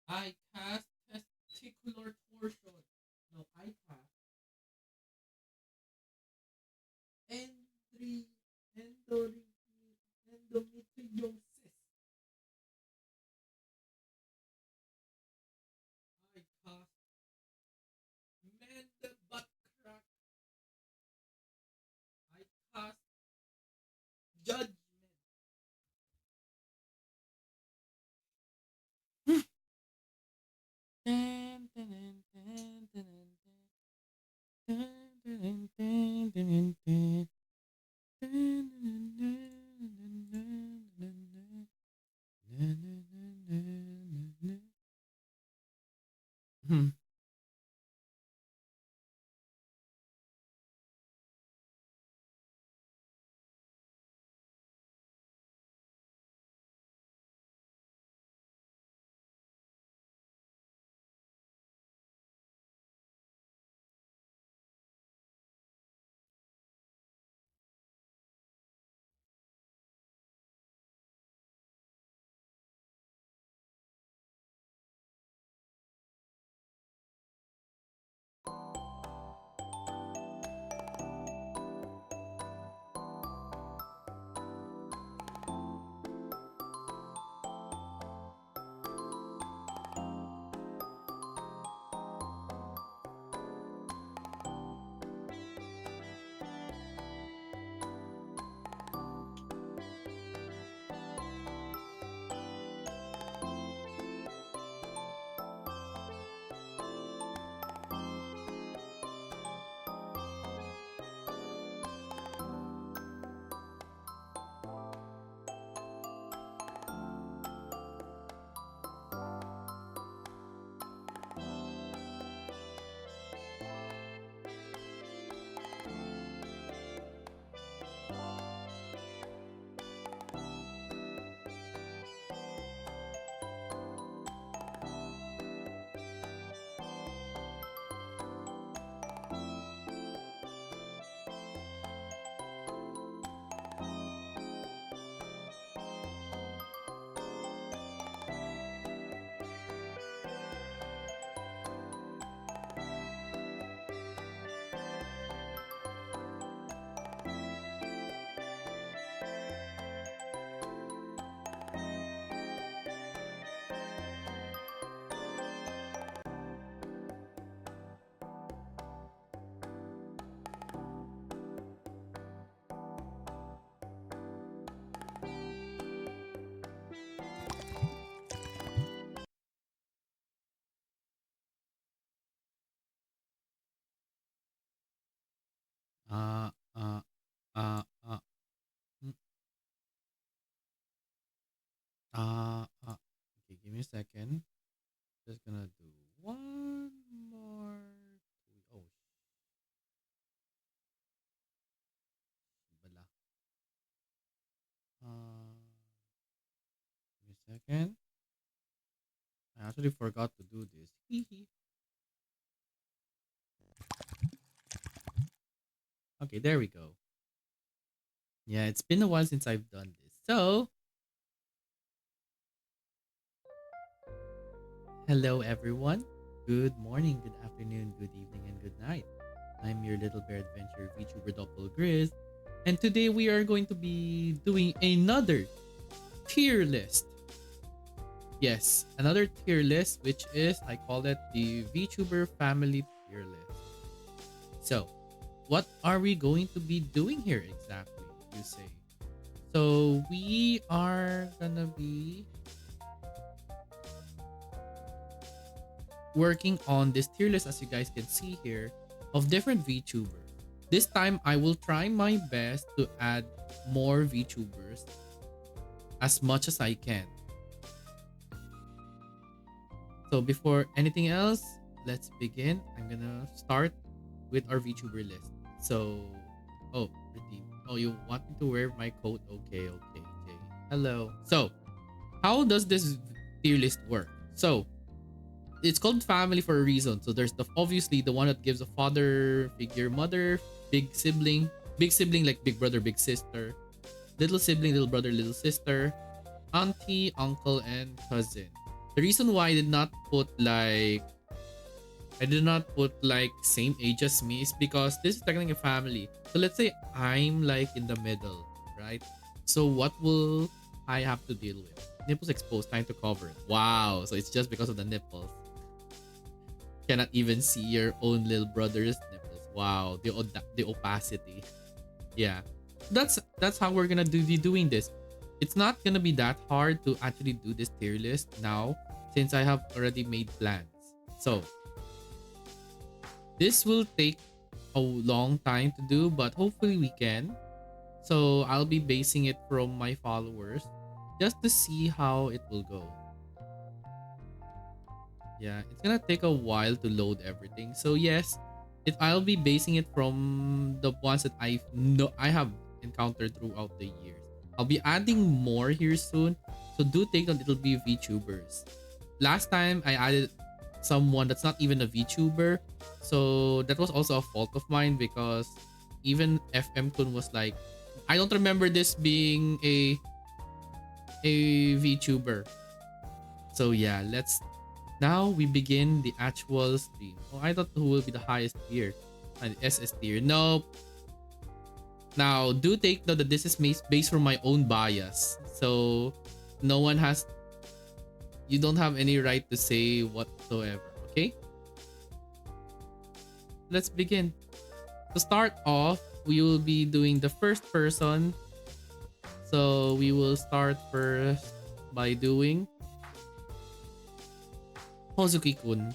I cast testicular torsion. No, I cast endri, endometriosis. I cast mend the butt crack. I cast judgment. Hmm. Uh, uh, uh, uh, mm, okay, give me a second. Just gonna do one more. Oh, bala. Give me a second. I actually forgot to do this. Hee hee. Okay, there we go. Yeah, it's been a while since I've done this. So, hello everyone. Good morning, good afternoon, good evening, and good night. I'm your little bear adventure VTuber Doppel Griz, and today we are going to be doing another tier list. Yes, another tier list, which is, I call it the VTuber family tier list. So, what are we going to be doing here exactly, you say? So, we are gonna be working on this tier list, as you guys can see here, of different VTubers. This time, I will try my best to add more VTubers as much as I can. So before anything else, let's begin. I'm gonna start with our VTuber list. So, oh, redeem. Oh, you want me to wear my coat? Okay, okay, Jay. Hello. So, how does this tier list work? So, it's called family for a reason. So there's the obviously the one that gives a father figure, mother, big sibling like big brother, big sister, little sibling, little brother, little sister, auntie, uncle, and cousin. The reason why I did not put like same age as me is because this is technically a family. So let's say I'm like in the middle, right? So what will I have to deal with? Nipples exposed, time to cover it. Wow. So it's just because of the nipples. Cannot even see your own little brother's nipples. Wow. The opacity. Yeah. That's how we're gonna be doing this. It's not gonna be that hard to actually do this tier list now since I have already made plans. So this will take a long time to do, but hopefully we can. So I'll be basing it from my followers just to see how it will go. Yeah, it's gonna take a while to load everything. So yes, I'll be basing it from the ones that I have encountered throughout the years. I'll be adding more here soon. So do take a little bit of VTubers. Last time I added someone that's not even a VTuber. So that was also a fault of mine because even FM Kun was like, I don't remember this being a VTuber. So yeah, now we begin the actual stream. Oh, I thought who will be the highest tier. The SS tier. Nope. Now, do take note that this is based from my own bias. So, you don't have any right to say whatsoever. Okay? Let's begin. To start off, we will be doing the first person. So, we will start first by doing Hozuki-kun.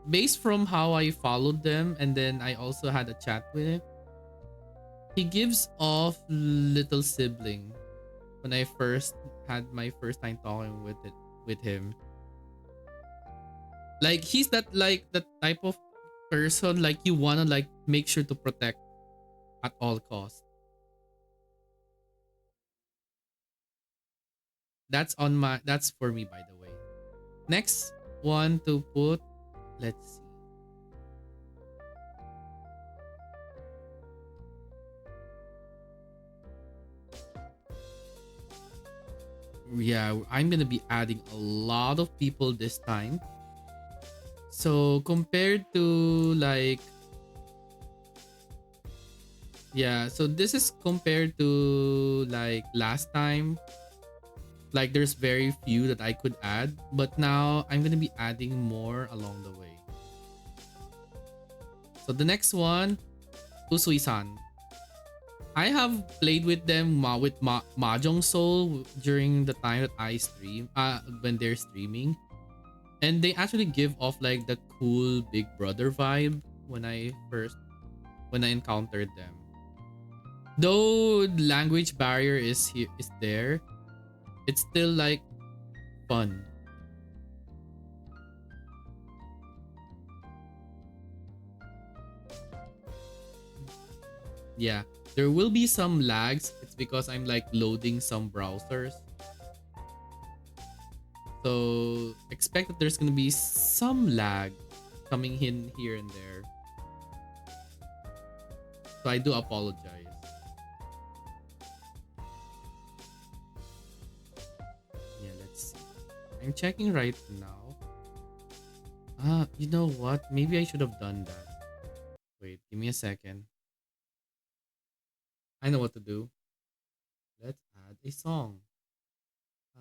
Based from how I followed them and then I also had a chat with him, he gives off little sibling when I first had my first time talking with him. Like he's that type of person like you wanna like make sure to protect at all costs. That's for me, by the way. Next one to put, let's see. Yeah, I'm gonna be adding a lot of people this time. So compared to like, yeah, so this is compared to like last time. Like there's very few that I could add, but now I'm gonna be adding more along the way. So the next one, Usui-san. I have played with them with Mahjong Soul during the time that I stream, when they're streaming, and they actually give off like the cool Big Brother vibe when I encountered them. Though language barrier is there, it's still like fun. Yeah, there will be some lags. It's because I'm like loading some browsers. So expect that there's gonna be some lag coming in here and there. So I do apologize. I'm checking right now. You know what? Maybe I should have done that. Wait, give me a second. I know what to do. Let's add a song.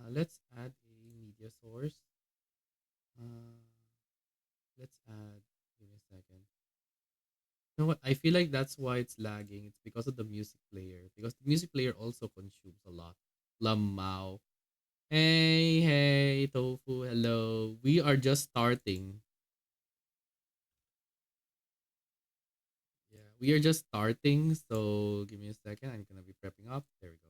Let's add a media source. Let's add. Give me a second. You know what? I feel like that's why it's lagging. It's because of the music player. Because the music player also consumes a lot. Lamau. Hey, Tofu, hello. We are just starting. Yeah, we are just starting. So give me a second. I'm gonna be prepping up. There we go.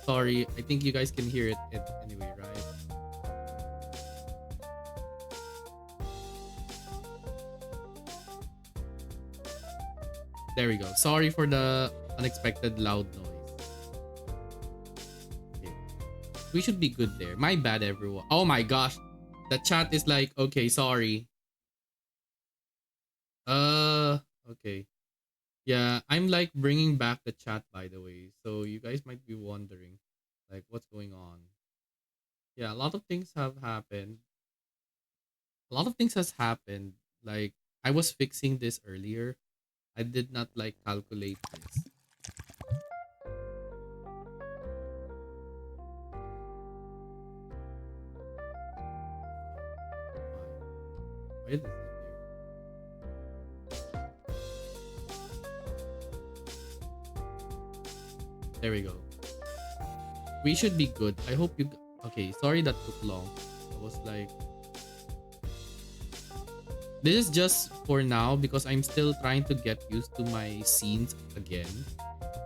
Sorry, I think you guys can hear it anyway, right? There we go. Sorry for the unexpected loud noise. Okay. We should be good there. My bad, everyone. Oh my gosh. The chat is like, okay, sorry. Okay. Yeah, I'm like bringing back the chat, by the way. So you guys might be wondering, like, what's going on? Yeah, a lot of things have happened. A lot of things has happened. Like, I was fixing this earlier. I did not like calculate this. Why is this here? There we go. We should be good. I hope you. Okay, sorry that took long. I was like, this is just for now because I'm still trying to get used to my scenes again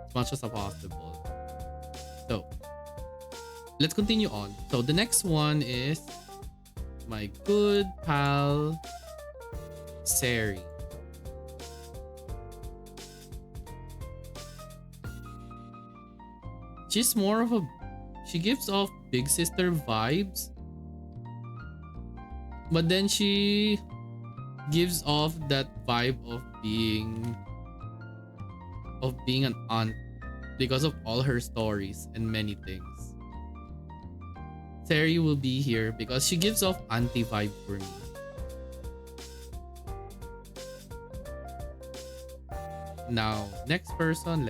as much as possible. So let's continue on. So the next one is my good pal Sari. She's more of a, she gives off big sister vibes, but then she gives off that vibe of being an aunt because of all her stories and many things. Sari will be here because she gives off auntie vibe for me. Now, next person,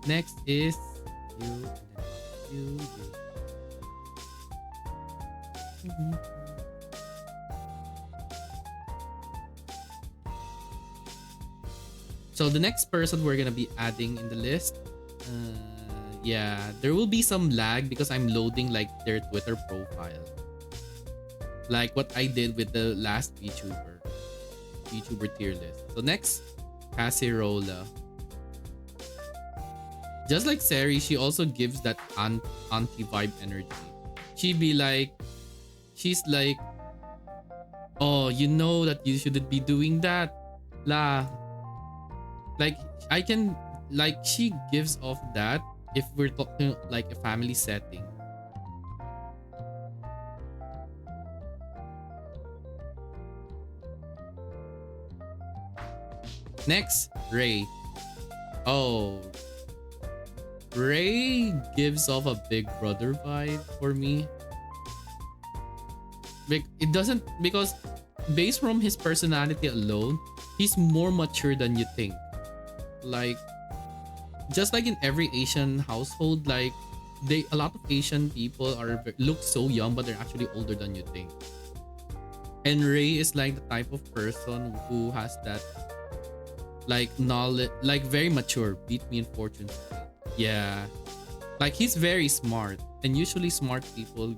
next is you, and then you. So the next person we're gonna be adding in the list, yeah, there will be some lag because I'm loading like their Twitter profile, like what I did with the last VTuber tier list. So next, Cassirola. Just like Sari, she also gives that auntie vibe energy. She's like, oh, you know that you shouldn't be doing that, la. Like I can, like she gives off that if we're talking like a family setting. Next, Ray. Oh, Ray gives off a big brother vibe for me. It doesn't, because based from his personality alone, he's more mature than you think. Like, just like in every Asian household, like a lot of Asian people look so young, but they're actually older than you think. And Ray is like the type of person who has that like knowledge, like very mature. Beat me in fortune. Yeah, like he's very smart, and usually smart people,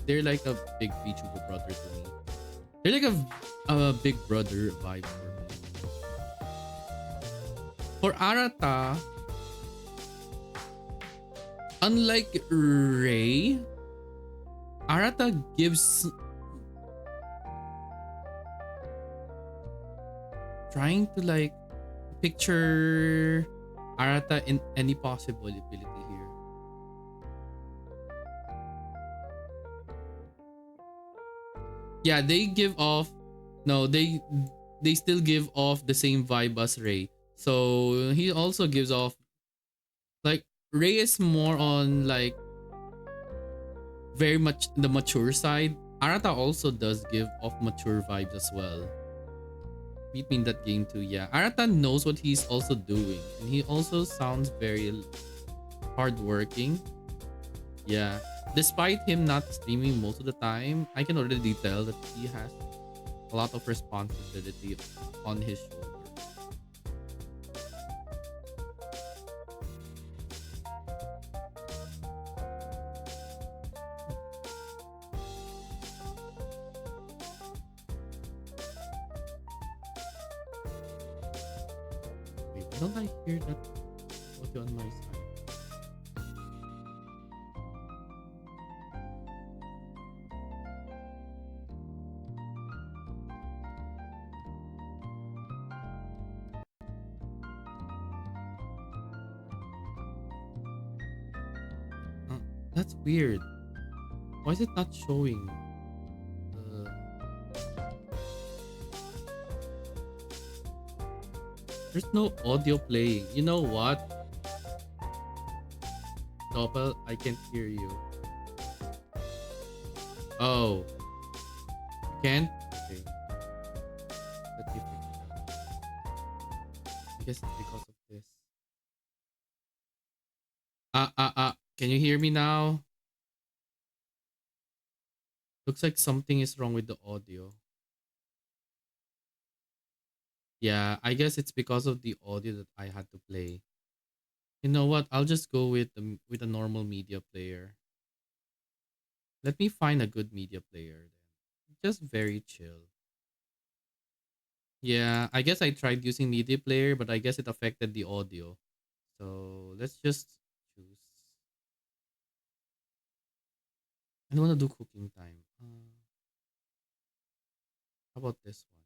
they're like a big VTuber brother to me. They're like a big brother vibe for me. For Arata, unlike Ray, Arata gives, trying to like picture Arata in any possibility here. Yeah, they give off, no, they still give off the same vibe as Ray. So he also gives off, like Ray is more on like very much the mature side. Arata also does give off mature vibes as well. Beat me in that game too, yeah. Arata knows what he's also doing, and he also sounds very hardworking. Yeah. Despite him not streaming most of the time, I can already tell that he has a lot of responsibility on his shoulders. Wait, why don't I hear that audio on my side? That's weird. Why is it not showing? Uh, there's no audio playing. You know what? Doppel, I can't hear you. Oh, you can't? Okay. Let me fix that. I guess it's because of this. Can you hear me now? Looks like something is wrong with the audio. Yeah, I guess it's because of the audio that I had to play. You know what? I'll just go with a normal media player. Let me find a good media player then. Just very chill. Yeah, I guess I tried using media player, but I guess it affected the audio. So let's just choose. I don't want to do cooking time. How about this one?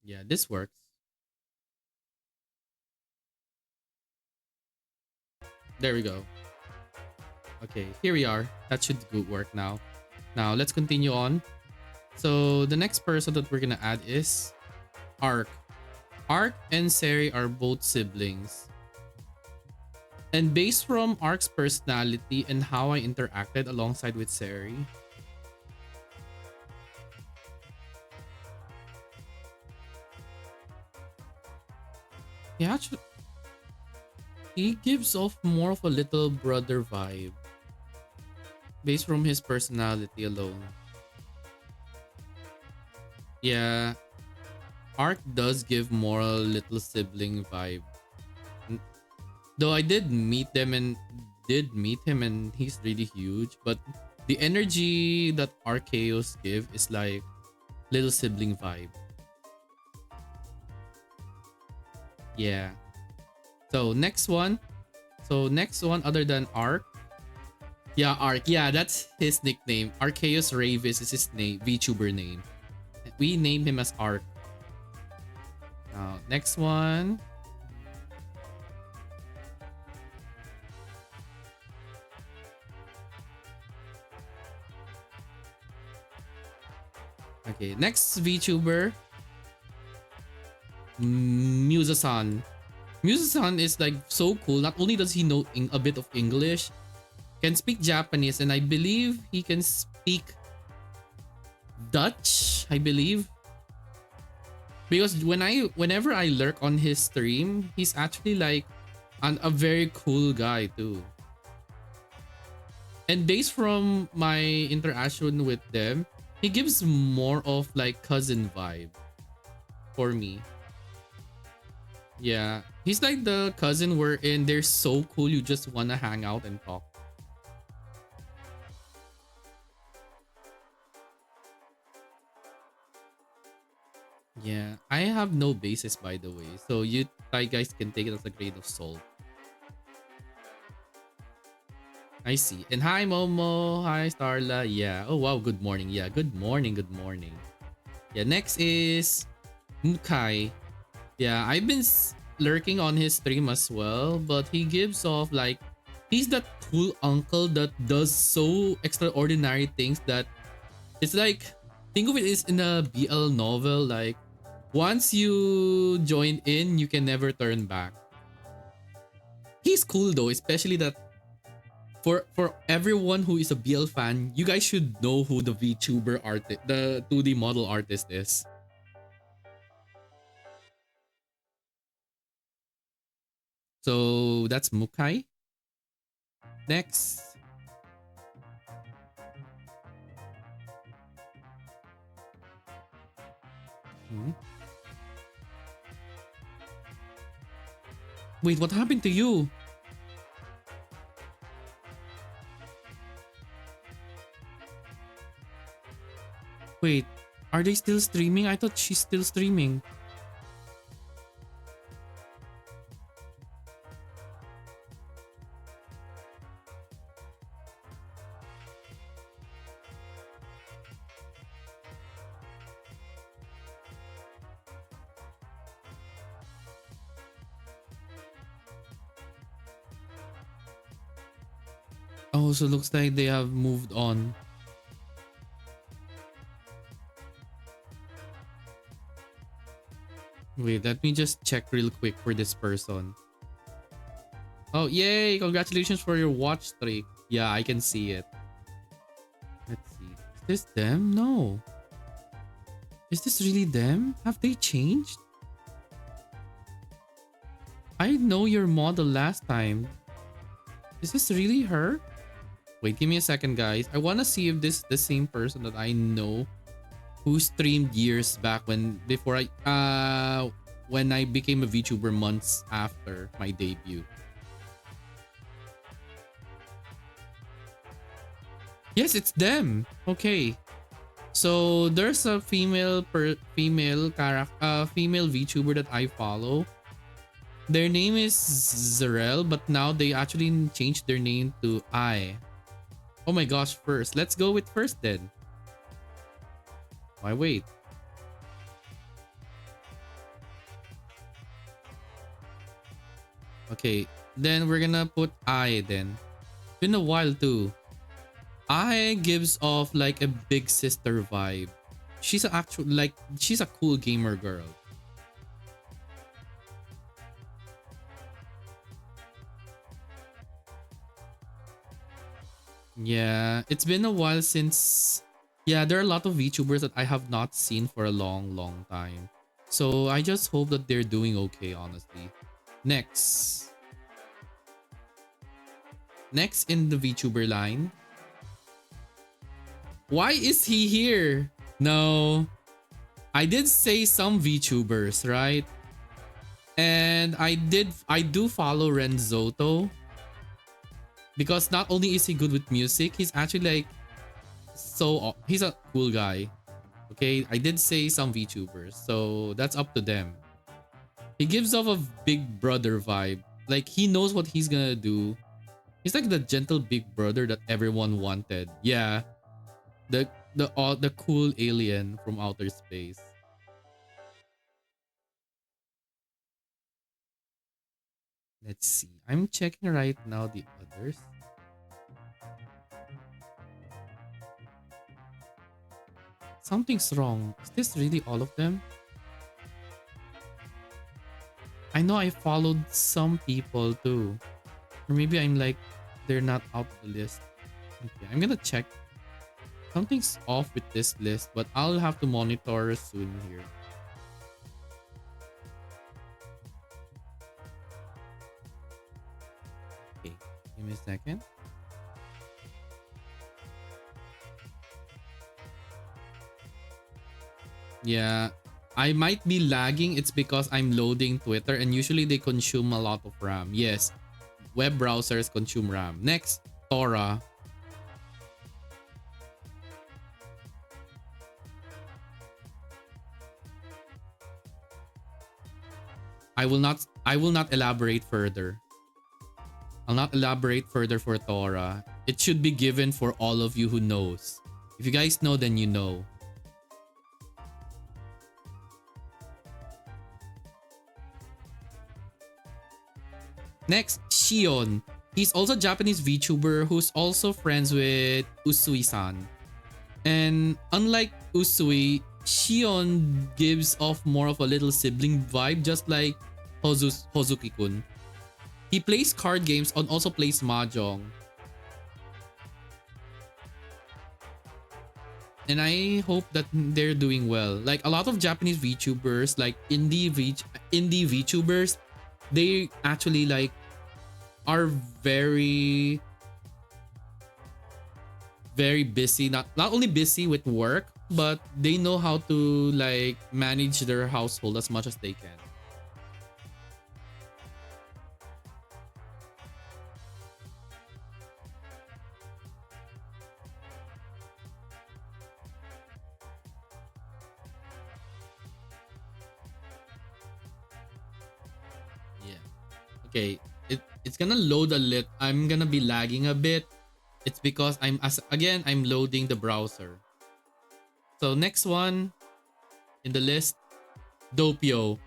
Yeah, this works. There we go. Okay, here we are. That should good work now. Now let's continue on. So the next person that we're gonna add is Ark. Ark and Seri are both siblings. And based from Ark's personality and how I interacted alongside with Seri, he actually he gives off more of a little brother vibe based from his personality alone. Yeah, Ark does give more a little sibling vibe. Though I did meet him and he's really huge, but the energy that Arceus give is like little sibling vibe. Yeah. So next one. So next one other than Ark. Yeah, Ark. Yeah, that's his nickname. Arceus Ravis is his name, VTuber name. We named him as Ark. Now, next one. Okay, next VTuber. Musa-san. Musa-san is like so cool. Not only does he know a bit of English, can speak Japanese, and I believe he can speak Dutch. I believe because whenever I lurk on his stream, he's actually like a very cool guy too. And based from my interaction with them, he gives more of like cousin vibe for me. Yeah, he's like the cousin wherein they're so cool you just wanna hang out and talk. Yeah, I have no basis by the way, so you guys can take it as a grain of salt. I see. And hi Momo, hi Starla. Yeah. Oh wow, good morning. Yeah, good morning, good morning. Yeah, next is Mukai. Yeah, I've been lurking on his stream as well, but he gives off like he's that cool uncle that does so extraordinary things that it's like think of it as in a BL novel like once you join in, you can never turn back. He's cool though, especially that for everyone who is a BL fan, you guys should know who the VTuber artist, the 2D model artist is. So that's Mukai. Next. Hmm. Wait, what happened to you? Wait, are they still streaming? I thought she's still streaming. Oh, so looks like they have moved on. Wait, let me just check real quick for this person. Oh, yay! Congratulations for your watch streak. Yeah, I can see it. Let's see. Is this them? No. Is this really them? Have they changed? I know your model last time. Is this really her? Wait, give me a second, guys. I want to see if this is the same person that I know who streamed years back when I became a VTuber months after my debut. Yes, it's them. Okay. So there's a female VTuber that I follow. Their name is Zarel, but now they actually changed their name to I. Oh my gosh, first. Let's go with first then. Why wait? Okay, then we're gonna put I then. Been a while too. I gives off like a big sister vibe. She's she's a cool gamer girl. Yeah, it's been a while since. Yeah, there are a lot of VTubers that I have not seen for a long time. So I just hope that they're doing okay, honestly. Next. Next in the VTuber line. Why is he here? No. I did say some VTubers, right? And I do follow Renzoto. Because not only is he good with music, he's actually he's a cool guy. Okay, I did say some VTubers, so that's up to them. He gives off a big brother vibe. Like he knows what he's gonna do. He's like the gentle big brother that everyone wanted. Yeah. The cool alien from outer space. Let's see. I'm checking right now the others. Something's wrong. Is this really all of them? I know I followed some people too. Or maybe I'm like, they're not out of the list. Okay, I'm gonna check. Something's off with this list, but I'll have to monitor soon here. Okay, give me a second. Yeah, I might be lagging. It's because I'm loading Twitter and usually they consume a lot of RAM. Yes, web browsers consume RAM. Next, Tora. I will not elaborate further. I'll not elaborate further for Tora. It should be given for all of you who knows. If you guys know, then you know. Next, Shion. He's also a Japanese VTuber who's also friends with Usui-san. And unlike Usui, Shion gives off more of a little sibling vibe, just like Hozuki-kun. He plays card games and also plays mahjong. And I hope that they're doing well. Like a lot of Japanese VTubers, like indie VTubers, they actually like are very busy. Not only busy with work, but they know how to like manage their household as much as they can. Okay, it's gonna load a lit. I'm gonna be lagging a bit. It's because I'm loading the browser. So next one in the list, Doppio.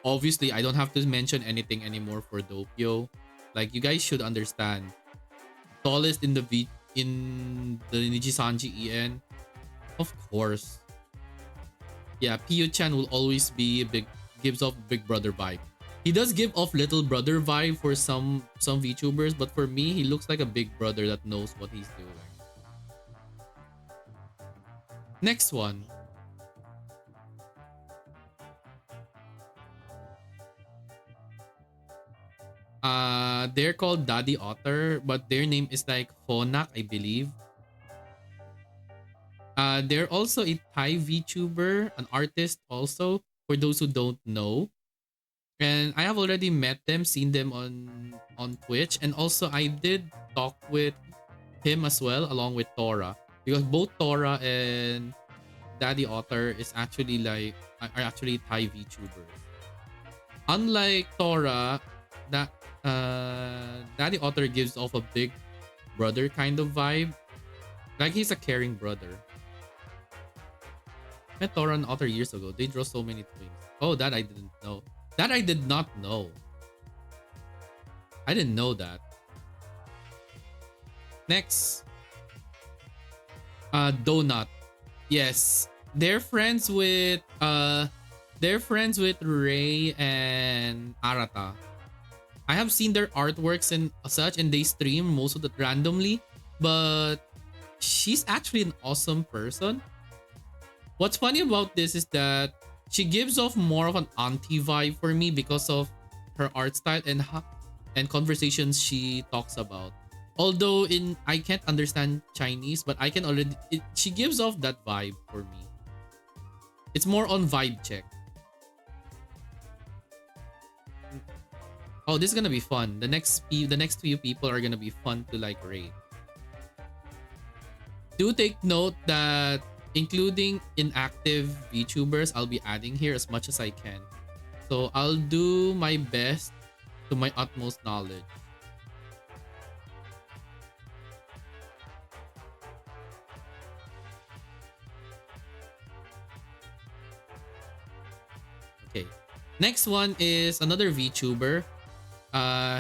Obviously, I don't have to mention anything anymore for Doppio. Like you guys should understand. tallest in the Nijisanji EN? Of course. Yeah, Pio-chan will always be a big, gives off big brother vibe. He does give off little brother vibe for some VTubers, but for me, he looks like a big brother that knows what he's doing. Next one. They're called Daddy Otter, but their name is like Fonak, I believe. They're also a Thai VTuber, an artist also, for those who don't know. And I have already met them, seen them on Twitch, and also I did talk with him as well, along with Tora, because both Tora and Daddy Otter is actually like are actually Thai VTubers. Unlike Tora, that Daddy Otter gives off a big brother kind of vibe, like he's a caring brother. Met Tora and Otter years ago. They draw so many twins. Oh, that I didn't know. That I did not know. I didn't know that. Next. Donut. Yes. They're friends with Ray and Arata. I have seen their artworks and such, and they stream most of it randomly, but she's actually an awesome person. What's funny about this is that she gives off more of an auntie vibe for me because of her art style and conversations she talks about. Although I can't understand Chinese, but I can already she gives off that vibe for me. It's more on vibe check. Oh, this is gonna be fun. The next few people are gonna be fun to like rate. Do take note that including inactive VTubers, I'll be adding here as much as I can. So I'll do my best to my utmost knowledge. Okay. Next one is another VTuber.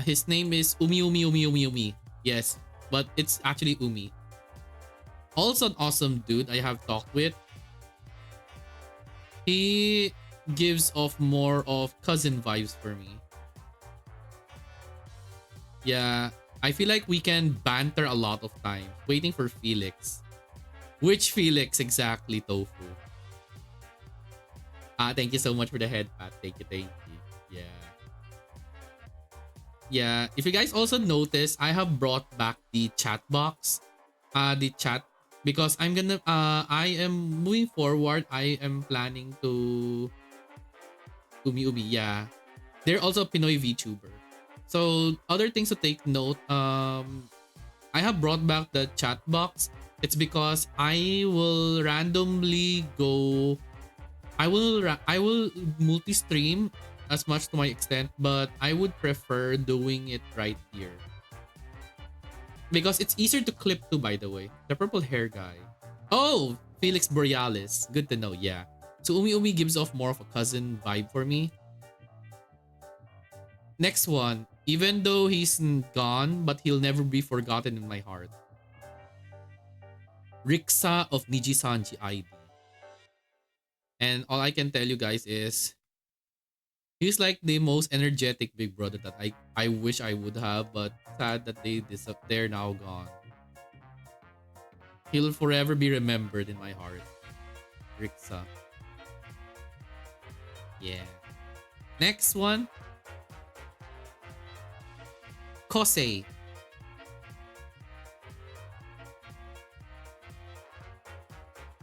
His name is Umi. Yes, but it's actually Umi. Also an awesome dude I have talked with. He gives off more of cousin vibes for me. Yeah, I feel like we can banter a lot of times, waiting for Felix. Which Felix exactly, Tofu? Thank you so much for the head pat. Thank you. Yeah. Yeah, if you guys also notice, I have brought back the chat box. The chat, because I am moving forward. I am planning to Umi. Yeah, they're also a Pinoy VTuber. So other things to take note. I have brought back the chat box. It's because I will randomly go. I will multi-stream as much to my extent, but I would prefer doing it right here. Because it's easier to clip to, by the way. The purple hair guy. Oh, Felix Borealis. Good to know, yeah. So Umi gives off more of a cousin vibe for me. Next one. Even though he's gone, but he'll never be forgotten in my heart. Rixa of Nijisanji ID. And all I can tell you guys is he's like the most energetic big brother that I wish I would have, but sad that they're now gone. He'll forever be remembered in my heart. Rixa. Yeah. Next one. Kosei.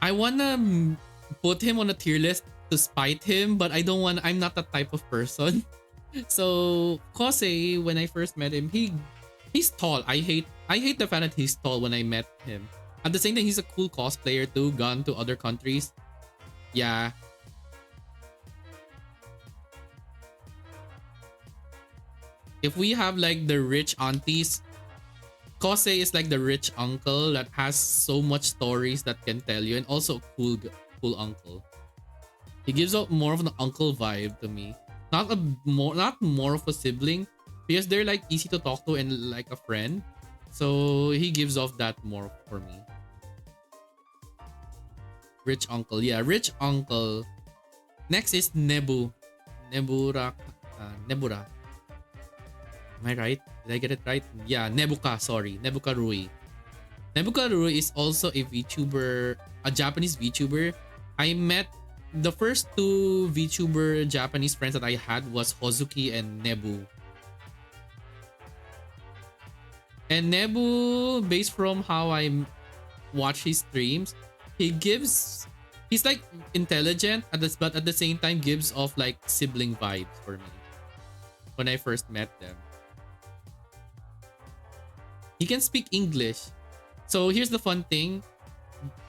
I wanna put him on a tier list to spite him, but I'm not that type of person. So Kosei, when I first met him, he's tall. I hate the fact that he's tall when I met him. At the same time, he's a cool cosplayer too, gone to other countries. Yeah. If we have like the rich aunties, Kosei is like the rich uncle that has so much stories that can tell you, and also cool uncle. He gives out more of an uncle vibe to me. Not more of a sibling, because they're like easy to talk to and like a friend. So he gives off that more for me. Rich uncle. Yeah, rich uncle. Next is Nebu. Nebura. Nebura. Am I right? Did I get it right? Yeah, Nebuka, sorry. Nebuka Rui. Nebuka Rui is also a VTuber, a Japanese VTuber. I met the first two VTuber Japanese friends that I had was Hozuki and Nebu. And Nebu, based from how I watch his streams, he's like intelligent but at the same time gives off like sibling vibes for me when I first met them. He can speak English. So here's the fun thing.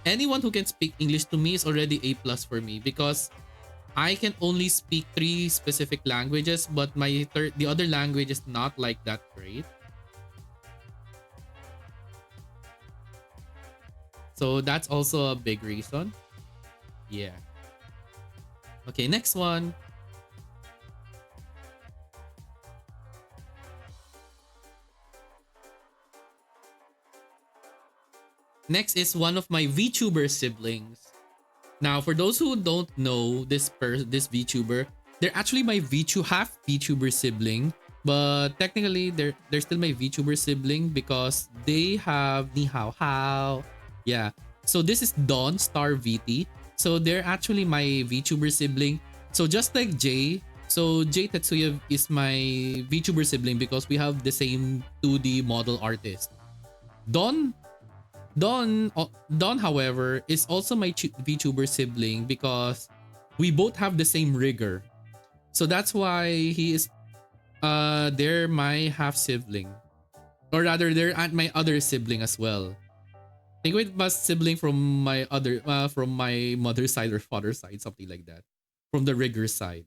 Anyone who can speak English to me is already A plus for me because I can only speak 3 specific languages, but the other language is not like that great. So that's also a big reason. Yeah. Okay, next one. Next is one of my VTuber siblings. Now, for those who don't know this VTuber, they're actually my half VTuber sibling, but technically they're still my VTuber sibling because they have ni hao hao. Yeah. So this is Dawn Star VT. So they're actually my VTuber sibling. So just like Jay, so Jay Tetsuya is my VTuber sibling because we have the same 2D model artist. Don, however, is also my VTuber sibling because we both have the same rigger. So that's why they're my half sibling. Or rather, they're my other sibling as well. I think it was sibling from my mother's side or father's side, something like that. From the rigger side.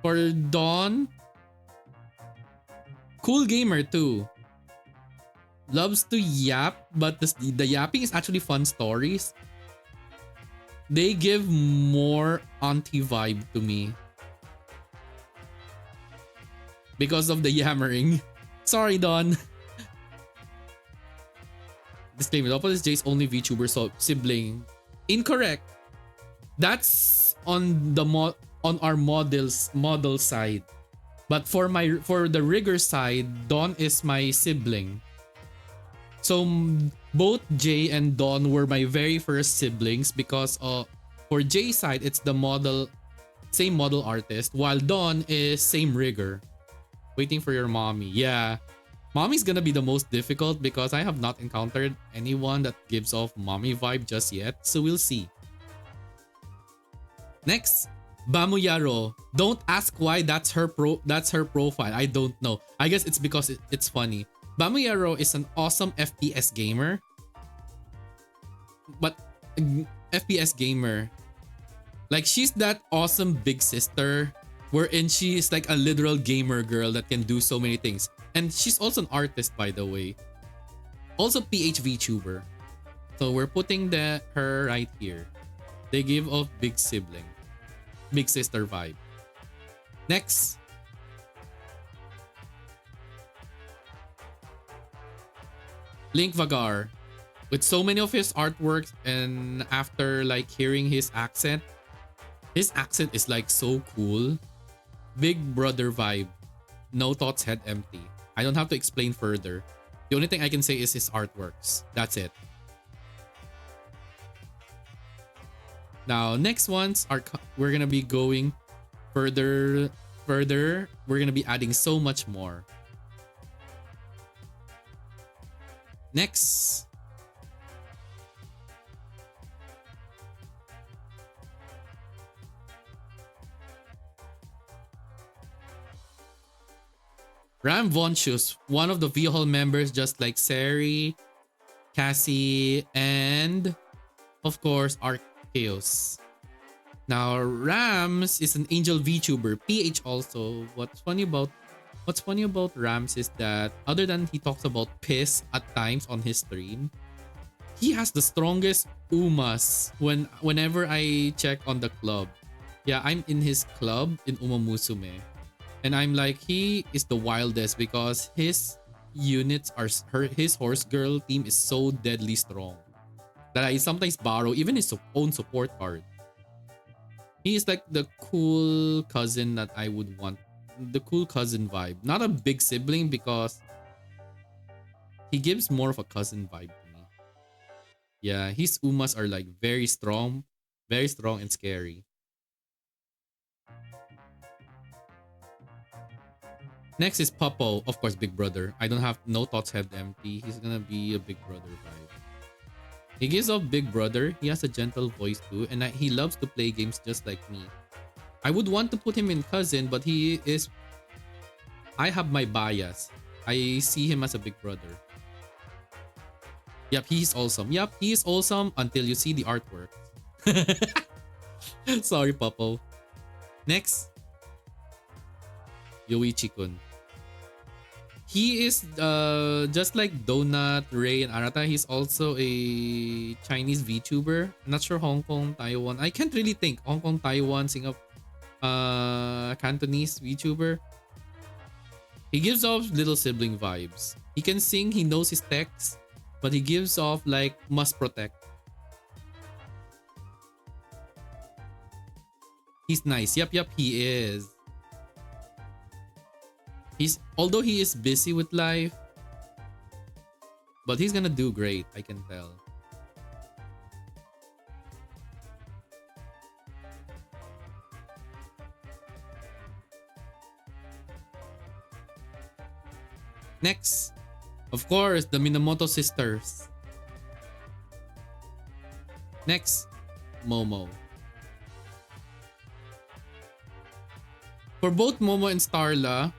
For Don, cool gamer too. Loves to yap, but the yapping is actually fun stories. They give more auntie vibe to me. Because of the yammering. Sorry, Don. Disclaimer, Doppel is Jay's only VTuber sibling. Incorrect. That's on our model side. But for the rigger side, Don is my sibling. So both Jay and Dawn were my very first siblings because for Jay's side, it's the same model artist, while Dawn is same rigger. Waiting for your mommy. Yeah. Mommy's gonna be the most difficult because I have not encountered anyone that gives off mommy vibe just yet, so we'll see. Next, Bamuyaro. Don't ask why that's her profile. I don't know. I guess it's because it's funny. Bamuyaro is an awesome FPS gamer. But FPS gamer. Like she's that awesome big sister wherein she is like a literal gamer girl that can do so many things. And she's also an artist, by the way. Also PH VTuber. So we're putting her right here. They give off big sibling. Big sister vibe. Next. Link Vagar. With so many of his artworks and after like hearing his accent is like so cool. Big brother vibe. No thoughts, head empty. I don't have to explain further. The only thing I can say is his artworks. That's it. Now, next ones are we're gonna be going further. We're gonna be adding so much more. Next. Ram Vonchus, one of the V-Hall members just like Sari, Cassie, and of course Arceus. Now Rams is an angel VTuber, PH also. What's funny about Rams is that other than he talks about piss at times on his stream, he has the strongest umas whenever I check on the club. Yeah, I'm in his club in Umamusume. And I'm like, he is the wildest because his units are his horse girl team is so deadly strong that I sometimes borrow even his own support card. He is like the cool cousin that I would want. The cool cousin vibe. Not a big sibling because he gives more of a cousin vibe to me. Yeah, his Umas are like very strong and scary. Next is Popo, of course, Big Brother. I don't have no thoughts head empty. He's gonna be a Big Brother vibe. He gives off Big Brother. He has a gentle voice too, and he loves to play games just like me. I would want to put him in cousin, but he is. I have my bias. I see him as a Big Brother. Yep, he's awesome. Yep, he's awesome until you see the artwork. Sorry, Popo. Next, Yoichi-kun. He is just like Donut, Ray, and Arata. He's also a Chinese VTuber. I'm not sure Hong Kong, Taiwan. I can't really think. Hong Kong, Taiwan, Singapore, Cantonese VTuber. He gives off little sibling vibes. He can sing, he knows his text, but he gives off like must protect. He's nice. Yep, he is. Although he is busy with life, but he's gonna do great, I can tell. Next, of course, the Minamoto sisters. Next, Momo. For both Momo and Starla,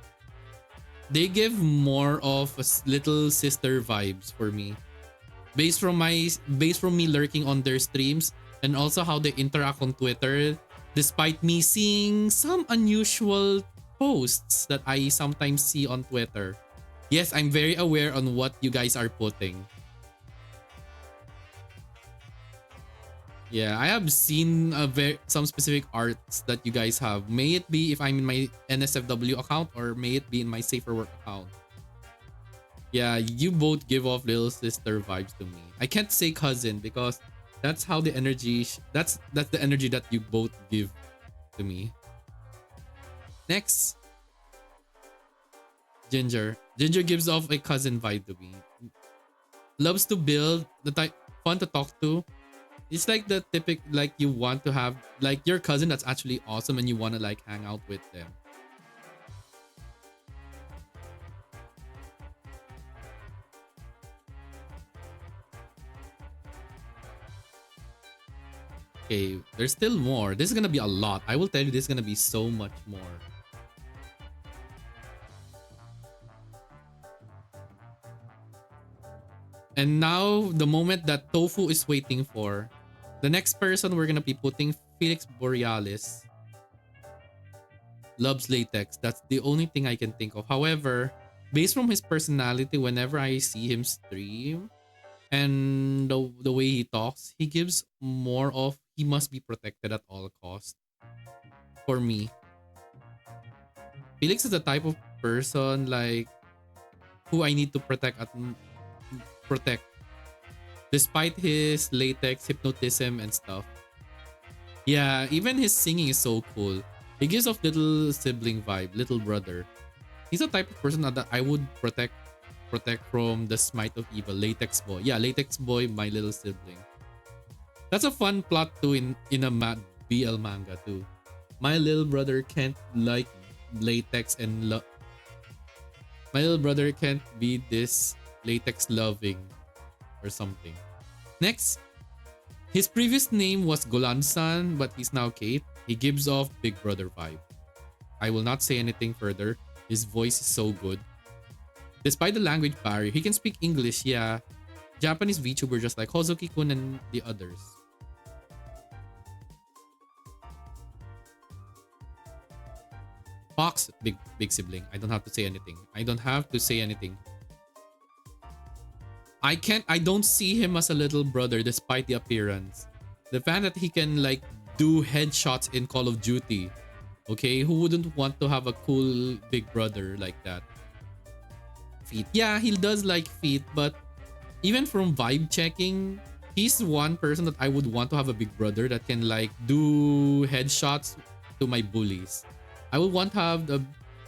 they give more of little sister vibes for me. Based from me lurking on their streams and also how they interact on Twitter, despite me seeing some unusual posts that I sometimes see on Twitter. Yes, I'm very aware on what you guys are putting. Yeah, I have seen some specific arts that you guys have. May it be if I'm in my NSFW account or may it be in my Safer Work account. Yeah, you both give off little sister vibes to me. I can't say cousin because that's how the energy that's the energy that you both give to me. Next, Ginger. Ginger gives off a cousin vibe to me. Loves to build, the type fun to talk to. It's like the typical, like you want to have like your cousin that's actually awesome and you want to like hang out with them. Okay, there's still more. This is gonna be a lot. I will tell you, this is gonna be so much more. And now the moment that Tofu is waiting for. The next person we're gonna be putting, Felix Borealis. Loves latex. That's the only thing I can think of. However, based from his personality, whenever I see him stream and the way he talks, he gives more of he must be protected at all costs. For me, Felix is the type of person like who I need to protect despite his latex, hypnotism, and stuff. Yeah, even his singing is so cool. He gives off little sibling vibe, little brother. He's the type of person that I would protect from the smite of evil. Latex boy. Yeah, latex boy, my little sibling. That's a fun plot too in a BL manga too. My little brother can't like latex and my little brother can't be this latex loving or something. Next, his previous name was Golan-san, but he's now Kate. He gives off Big Brother vibe. I will not say anything further. His voice is so good. Despite the language barrier, he can speak English, yeah. Japanese VTuber just like Hozuki-kun and the others. Fox, big sibling. I don't have to say anything. I don't see him as a little brother despite the appearance. The fact that he can like do headshots in Call of Duty. Okay, who wouldn't want to have a cool big brother like that? feet. Yeah, he does like feet, but even from vibe checking, he's one person that I would want to have a big brother that can like do headshots to my bullies. I would want to have the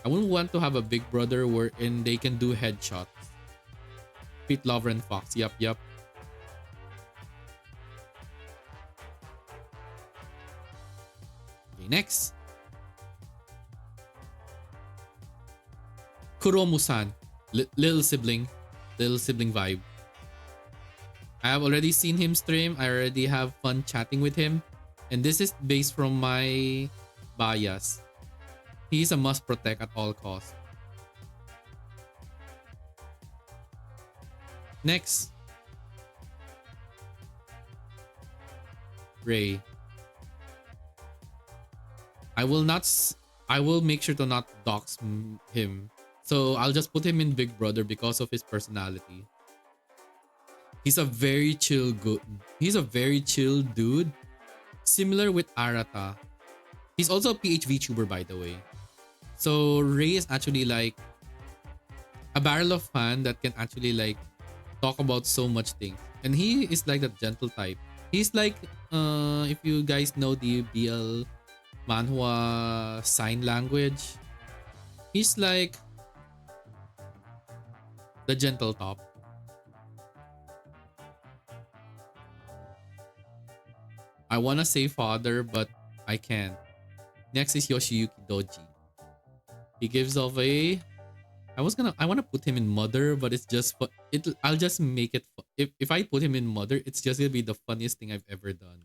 I wouldn't want to have a big brother wherein they can do headshots. Feet lover and fox. Yup, yup. Okay, next. Kuromu-san. Little sibling. Little sibling vibe. I have already seen him stream. I already have fun chatting with him. And this is based from my bias. He's a must protect at all costs. Next. Ray. I will make sure to not dox him. So I'll just put him in Big Brother because of his personality. He's a very chill dude. Similar with Arata. He's also a PH VTuber, by the way. So Ray is actually like a barrel of fan that can actually like talk about so much things. And he is like the gentle type. He's like if you guys know the BL manhwa sign language, he's like the gentle top. I wanna say father, but I can't. Next is Yoshiyuki Doji. He gives off a I wanna put him in mother, but it's just I'll just make it if I put him in mother, it's just gonna be the funniest thing I've ever done.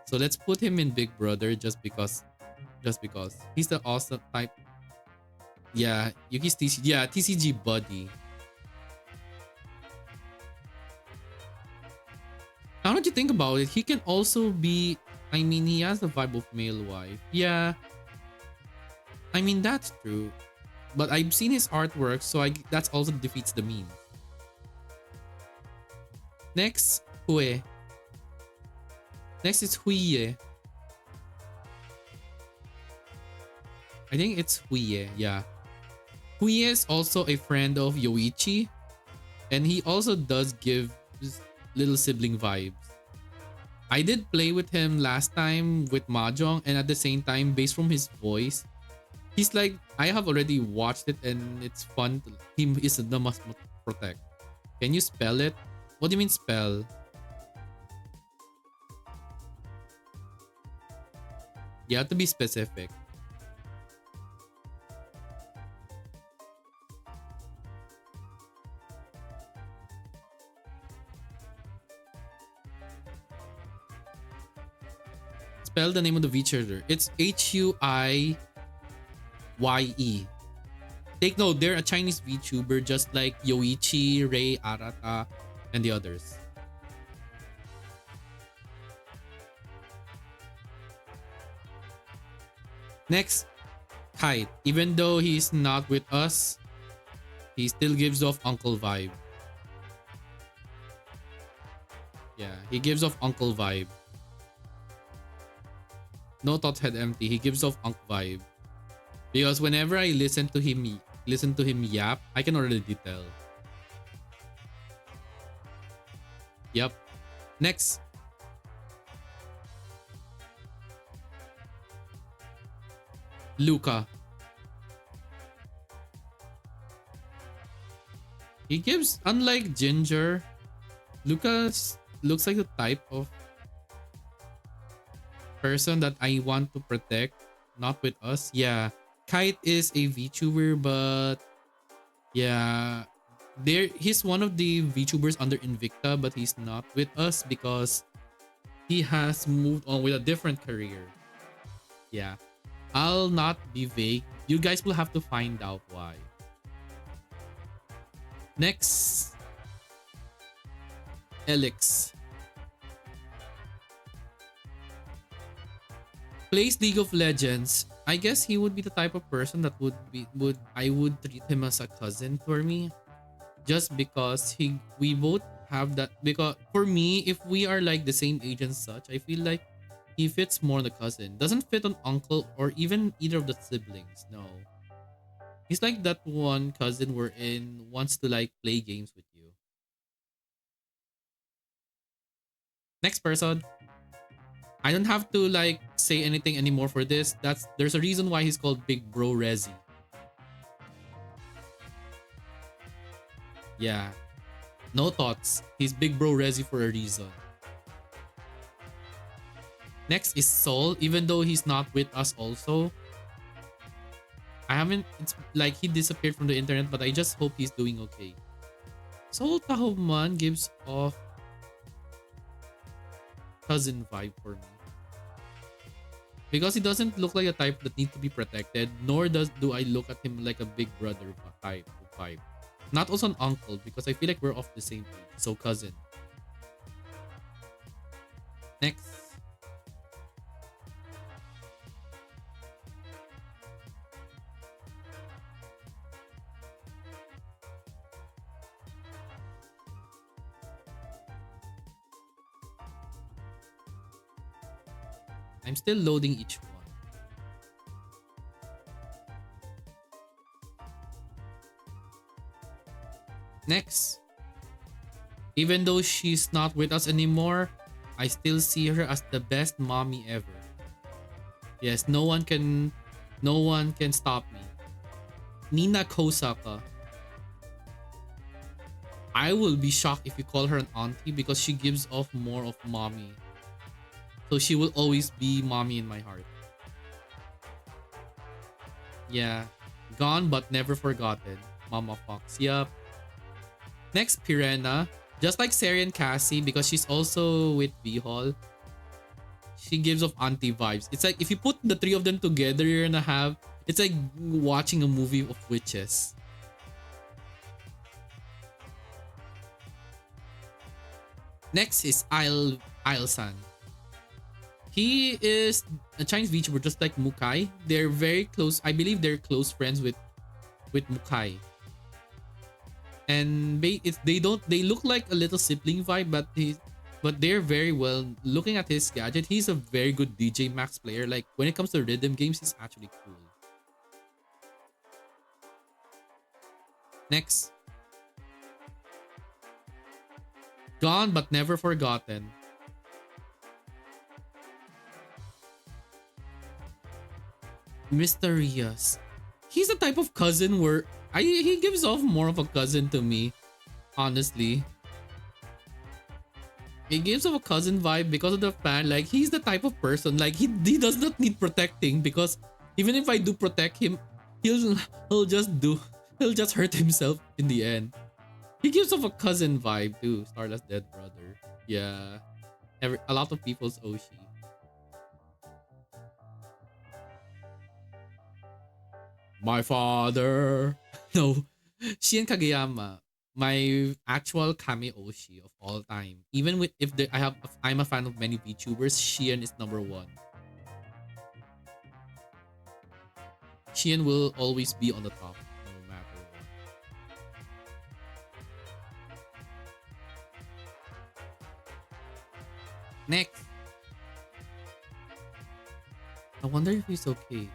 So let's put him in Big Brother just because he's the awesome type. Yeah, Yuki's TCG buddy. Now that you think about it, he can also be, I mean, he has the vibe of male wife. Yeah, I mean, that's true. But I've seen his artwork, so that's also defeats the meme. Next, Hue. Next is Huye. I think it's Huye, yeah. Huye is also a friend of Yoichi. And he also does give little sibling vibes. I did play with him last time with Mahjong, and at the same time, based from his voice, he's like, I have already watched it and it's fun. He is the must protect. Can you spell it? What do you mean spell? You have to be specific. Spell the name of the VTuber. It's Huyye. Take note, they're a Chinese VTuber just like Yoichi, Ray, Arata, and the others. Next, Kite. Even though he's not with us, he still gives off uncle vibe. Yeah, he gives off uncle vibe. No thoughts head empty. He gives off uncle vibe. Because whenever I listen to him yap, I can already tell. Yep. Next. Luca. He gives, unlike Ginger, Luca looks like the type of person that I want to protect, not with us. Yeah, Kite is a VTuber, but yeah, he's one of the VTubers under Invicta, but he's not with us because he has moved on with a different career. Yeah, I'll not be vague. You guys will have to find out why. Next, Elix. Plays League of Legends. I guess he would be the type of person that I would treat him as a cousin for me, just because we both have that. Because for me, if we are like the same age and such, I feel like he fits more the cousin. Doesn't fit on uncle or even either of the siblings. No, He's like that one cousin wherein wants to like play games with you. Next person. I don't have to like say anything anymore for this. There's a reason why he's called Big Bro Rezi. Yeah. No thoughts. He's Big Bro Rezi for a reason. Next is Sol, even though he's not with us also. I haven't, it's like he disappeared from the internet, but I just hope he's doing okay. Sol Tahoman gives off cousin vibe for me. Because he doesn't look like a type that needs to be protected, nor do I look at him like a big brother type of vibe. Not also an uncle, because I feel like we're off the same page. So cousin. Next. I'm still loading each one. Next. Even though she's not with us anymore, I still see her as the best mommy ever. Yes, no one can stop me. Nina Kosaka. I will be shocked if you call her an auntie because she gives off more of mommy. So she will always be mommy in my heart. Yeah. Gone but never forgotten. Mama Fox. Yup. Next, Pirena. Just like Sari and Cassie, because she's also with V-Hall, she gives off auntie vibes. It's like if you put the three of them together, you're gonna have, it's like watching a movie of witches. Next is Isle-san. He is a Chinese VTuber just like Mukai. They're very close. I believe they're close friends with Mukai. And they look like a little sibling vibe, but they're very well. Looking at his gadget, he's a very good DJ Max player. Like when it comes to rhythm games, he's actually cool. Next. Gone but never forgotten. Mysterious. He's the type of cousin where he gives off more of a cousin to me, honestly. He gives off a cousin vibe because of the fact like he's the type of person like he does not need protecting, because even if I do protect him, he'll just hurt himself in the end. He gives off a cousin vibe too. Starless dead brother. Yeah. A lot of people's Oshi. My father. No. Shien Kageyama. My actual Kami Oshi of all time. Even with I'm a fan of many VTubers, Shien is number one. Shien will always be on the top, no matter what. Next. I wonder if he's okay.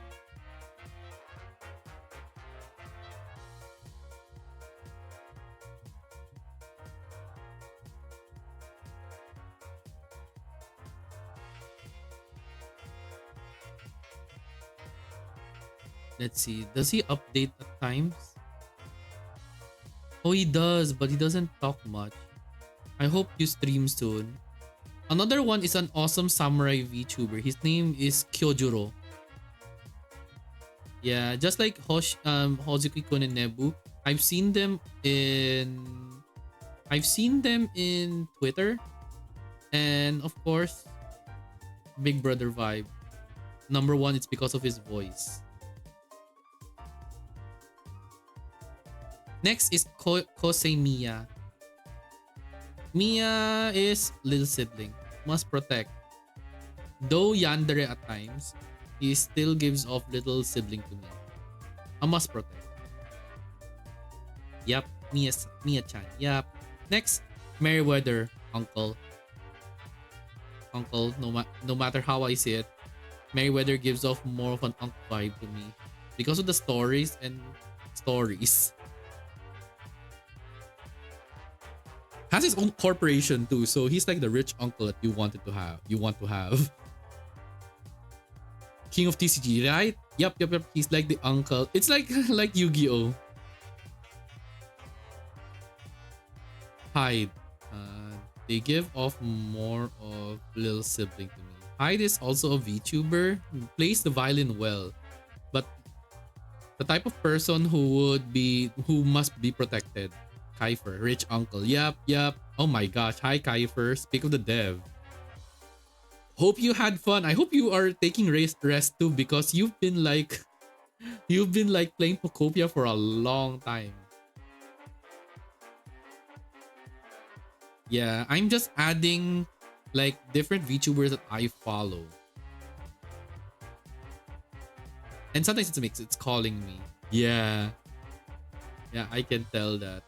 Let's see. Does he update at times? Oh, he does, but he doesn't talk much. I hope you stream soon. Another one is an awesome samurai VTuber. His name is Kyojuro. Yeah, just like Hozuki-kun and Nebu. I've seen them in Twitter. And of course, Big Brother vibe. Number one, it's because of his voice. Next is Kosei Mia. Mia is little sibling. Must protect. Though yandere at times, he still gives off little sibling to me. A must protect. Yup, Mia-chan. Yup. Next, Meriwether, uncle. Uncle, no matter how I say it, Meriwether gives off more of an uncle vibe to me. Because of the stories and stories. Has his own corporation too, so he's like the rich uncle that you wanted to have. You want to have. King of TCG, right? Yep. He's like the uncle. It's like like Yu-Gi-Oh. Hyde. They give off more of little sibling to me. Hyde is also a VTuber. Plays the violin well, but the type of person who must be protected. Kiefer, rich uncle. Yep. Oh my gosh. Hi Kiefer. Speak of the dev. Hope you had fun. I hope you are taking rest too, because you've been like playing Pocopia for a long time. Yeah, I'm just adding like different VTubers that I follow. And sometimes it's a mix. It's calling me. Yeah. Yeah, I can tell that.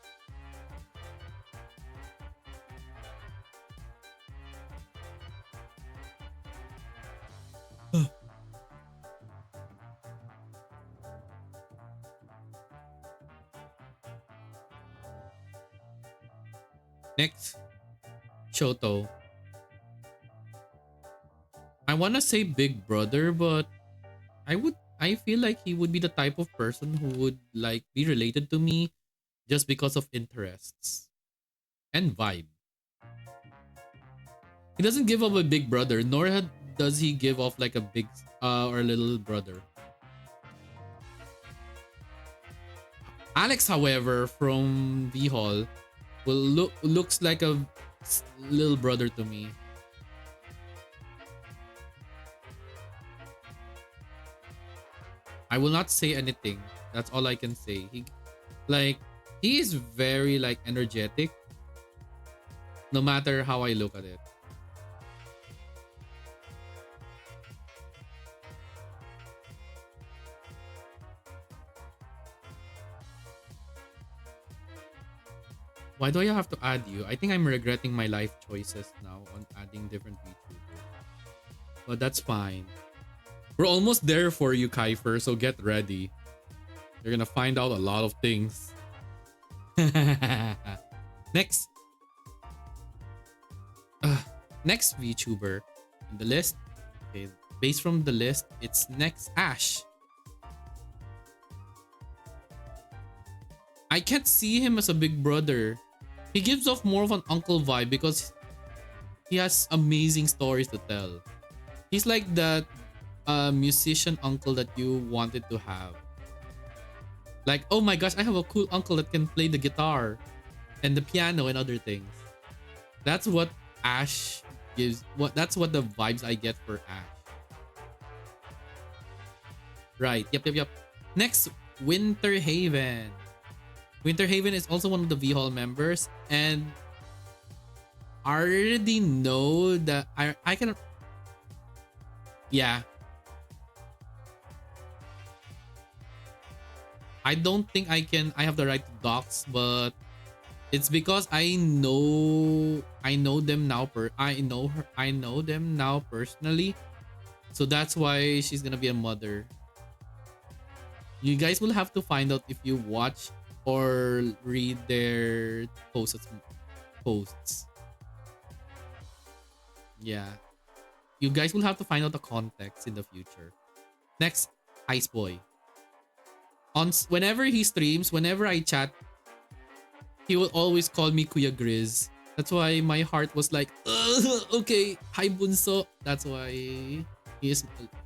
Next, Shoto. I want to say Big Brother, but I feel like he would be the type of person who would like be related to me just because of interests and vibe. He doesn't give off a big brother, nor does he give off like a big or little brother. Alex, however, from V Hall, looks like a little brother to me. I will not say anything. That's all I can say. He is very like energetic, no matter how I look at it. Why do I have to add you? I think I'm regretting my life choices now on adding different VTubers. But that's fine. We're almost there for you, Kiefer, so get ready. You're gonna find out a lot of things. Next. Next VTuber in the list. Okay, based from the list, it's next Ash. I can't see him as a big brother. He gives off more of an uncle vibe because he has amazing stories to tell. He's like that musician uncle that you wanted to have. Like, oh my gosh, I have a cool uncle that can play the guitar and the piano and other things. That's what Ash gives. That's what the vibes I get for Ash. Right. Yep. Next, Winter Haven. Winter Haven is also one of the V Hall members, and I already know that I can. Yeah. I don't think I have the right to dox, but it's because I know them now I know them now personally. So that's why she's gonna be a mother. You guys will have to find out if you watch or read their posts. Yeah. You guys will have to find out the context in the future. Next, Ice Boy. Whenever he streams, whenever I chat, he will always call me Kuya Griz. That's why my heart was like, okay, hi Bunso. That's why he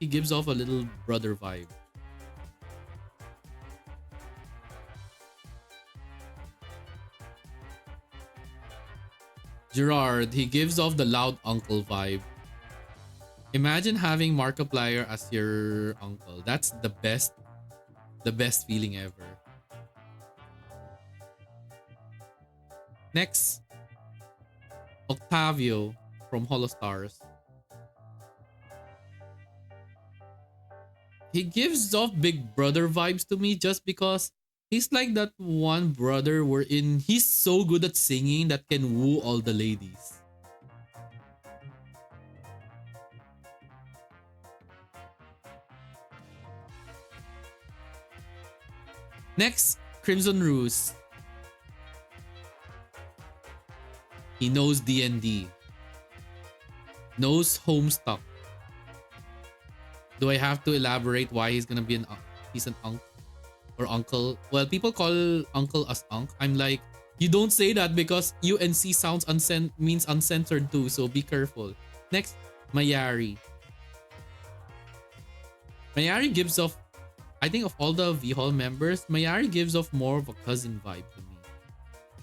gives off a little brother vibe. Gerard, he gives off the loud uncle vibe. Imagine having Markiplier as your uncle. That's the best feeling ever. Next, Octavio from Holostars. He gives off big brother vibes to me just because he's like that one brother wherein he's so good at singing that can woo all the ladies. Next, Crimson Ruse. He knows D&D. Knows Homestuck. Do I have to elaborate why he's gonna be he's an uncle or uncle? Well, people call uncle as unk. I'm like, you don't say that because UNC sounds means uncensored too, so be careful. Next, Mayari. Mayari gives off, I think of all the V Hall members, Mayari gives off more of a cousin vibe to me.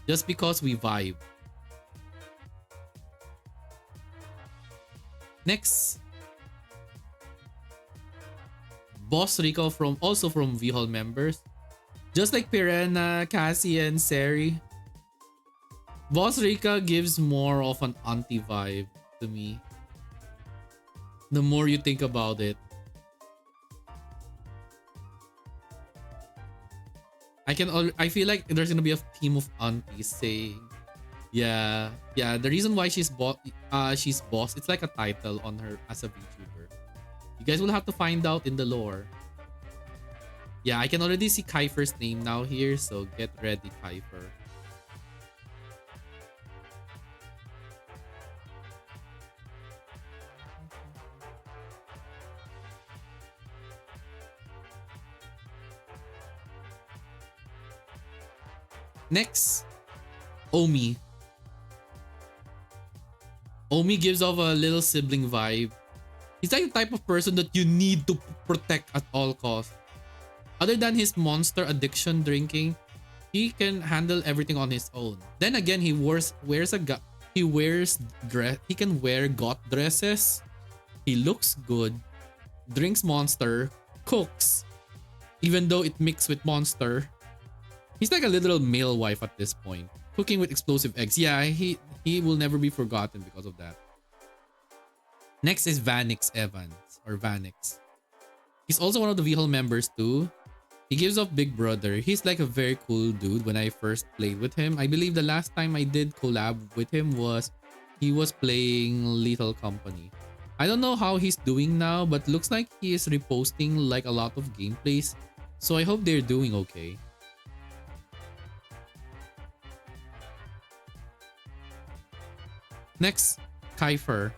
Just because we vibe. Next, Boss Rico also from V Hall members. Just like Pirena, Cassie, and Seri. Boss Rika gives more of an auntie vibe to me. The more you think about it. I feel like there's gonna be a team of aunties saying, yeah, the reason why she's boss, it's like a title on her as a VTuber. You guys will have to find out in the lore. Yeah, I can already see Kiefer's name now here, so get ready, Kiefer. Next, Omi. Omi gives off a little sibling vibe. He's like the type of person that you need to protect at all costs. Other than his monster addiction drinking, he can handle everything on his own. Then again, he can wear goth dresses. He looks good, drinks monster, cooks, even though it mixed with monster. He's like a literal male wife at this point. Cooking with explosive eggs. Yeah, he will never be forgotten because of that. Next is Vanix Evans or Vanix. He's also one of the VHOL members too. He gives off Big Brother. He's like a very cool dude when I first played with him. I believe the last time I did collab with him was he was playing Lethal Company. I don't know how he's doing now, but looks like he is reposting like a lot of gameplays. So I hope they're doing okay. Next, Kiefer.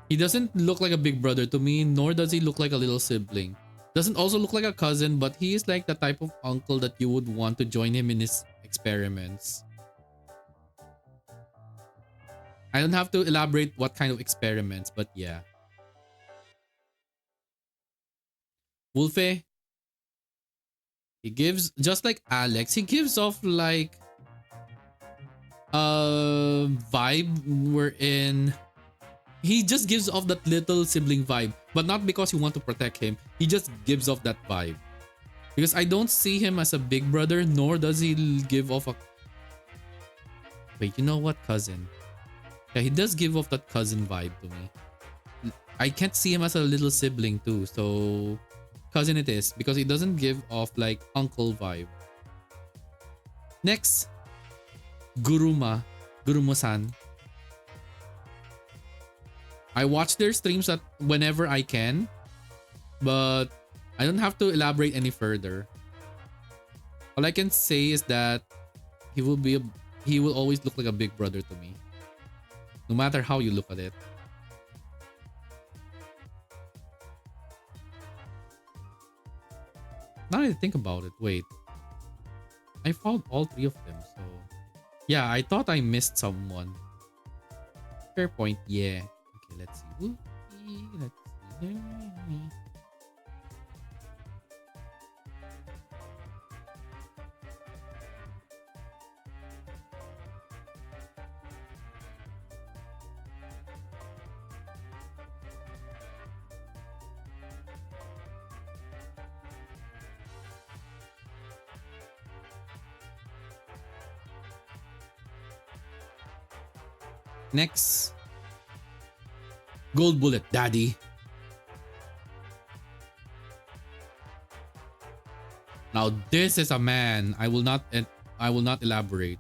He doesn't look like a big brother to me, nor does he look like a little sibling. Doesn't also look like a cousin, but he is like the type of uncle that you would want to join him in his experiments. I don't have to elaborate what kind of experiments, but yeah. Wolfe. He gives, just like Alex, he gives off like a vibe wherein he just gives off that little sibling vibe, but not because you want to protect him. He just gives off that vibe. Because I don't see him as a big brother, nor does he give off a... Wait, you know what? Cousin. Yeah, he does give off that cousin vibe to me. I can't see him as a little sibling too, so cousin it is, because he doesn't give off like uncle vibe. Next, Gurumo-san. I watch their streams at whenever I can, but I don't have to elaborate any further. All I can say is that he will always look like a big brother to me, no matter how you look at it. Now that I think about it, wait. I found all three of them, so... Yeah, I thought I missed someone. Fair point, yeah. Okay, let's see. Let's see. Next, Gold Bullet Daddy. Now this is a man. I will not elaborate.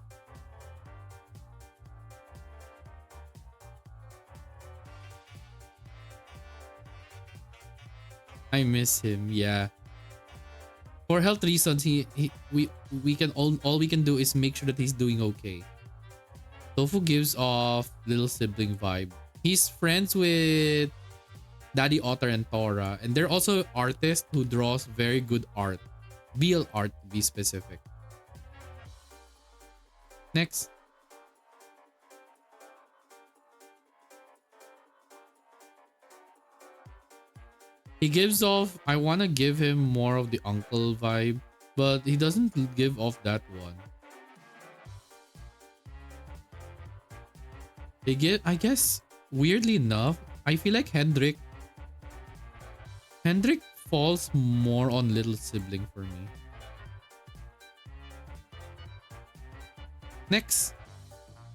I miss him. Yeah. For health reasons, we can all we can do is make sure that he's doing okay. Tofu gives off little sibling vibe. He's friends with Daddy Otter and Tora, and they're also artists who draws very good art. BL art to be specific. Next. He gives off, I want to give him more of the uncle vibe, but he doesn't give off that one. They get, I guess, weirdly enough, I feel like Hendrik falls more on little sibling for me. Next,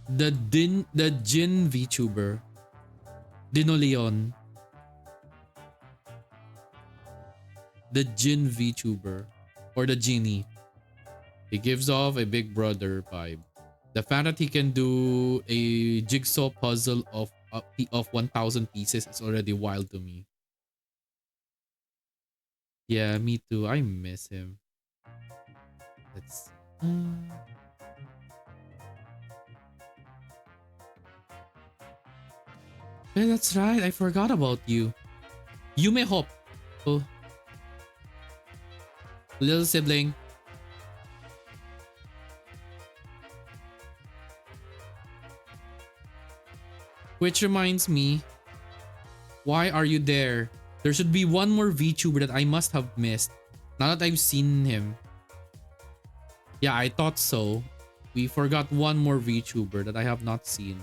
the Jin VTuber, Dino Leon. The Jin VTuber, or the Genie. He gives off a big brother vibe. The fact that he can do a jigsaw puzzle of 1,000 pieces is already wild to me. Yeah, me too. I miss him. Let's see. Yeah, that's right. I forgot about you. Yume Hop. Oh, little sibling. Which reminds me, why are you there? There should be one more VTuber that I must have missed. Now that I've seen him. Yeah, I thought so. We forgot one more VTuber that I have not seen.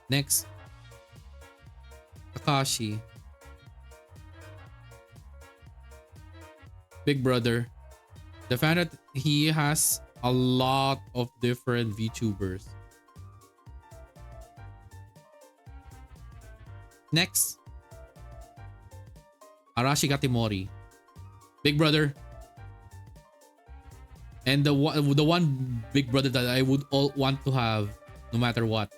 Next. Takashi. Big brother. The fact that he has a lot of different VTubers. Next. Arashi Katimori. Big brother. And the one big brother that I would all want to have no matter what.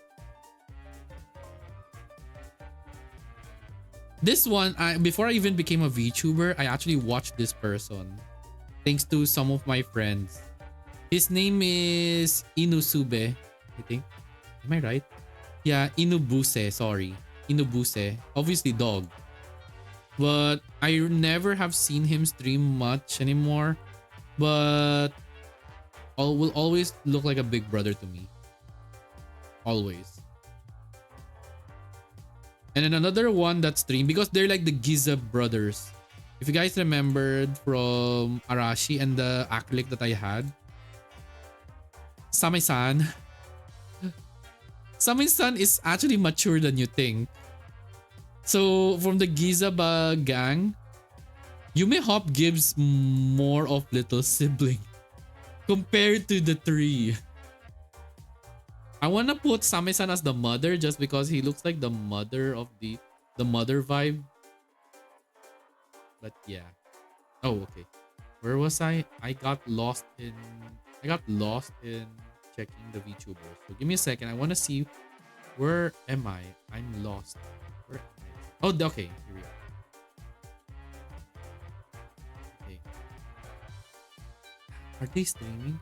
This one, before I even became a VTuber, I actually watched this person. Thanks to some of my friends. His name is Inusube, I think. Am I right? Yeah, Inubuse, sorry. Inubuse. Obviously dog. But I never have seen him stream much anymore. But will always look like a big brother to me. Always. And then another one that streamed, because they're like the Giza brothers. If you guys remembered from Arashi and the acrylic that I had. Same-san. Same-san is actually mature than you think. So from the Giza gang, Yume Hop gives more of little sibling compared to the three. I wanna put Same-san as the mother just because he looks like the mother of the mother vibe. But yeah. Oh, okay. Where was I? I got lost in checking the VTubers. So give me a second. I wanna see, where am I? I'm lost. Where am I? Oh, okay. Here we are. Okay. Are they streaming?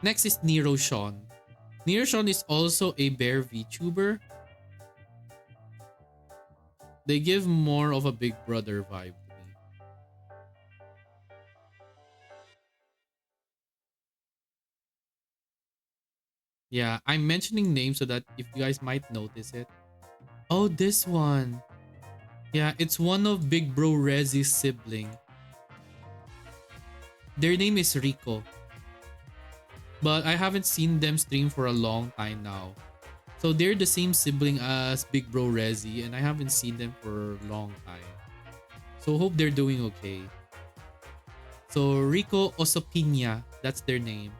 Next is Nero Sean. Nero Sean is also a bear VTuber. They give more of a big brother vibe to me. Yeah, I'm mentioning names so that if you guys might notice it. Oh, this one. Yeah, it's one of Big Bro Rezi's sibling. Their name is Rico. But I haven't seen them stream for a long time now. So they're the same sibling as Big Bro Rezi, and I haven't seen them for a long time. So hope they're doing okay. So Rico Osopina, that's their name.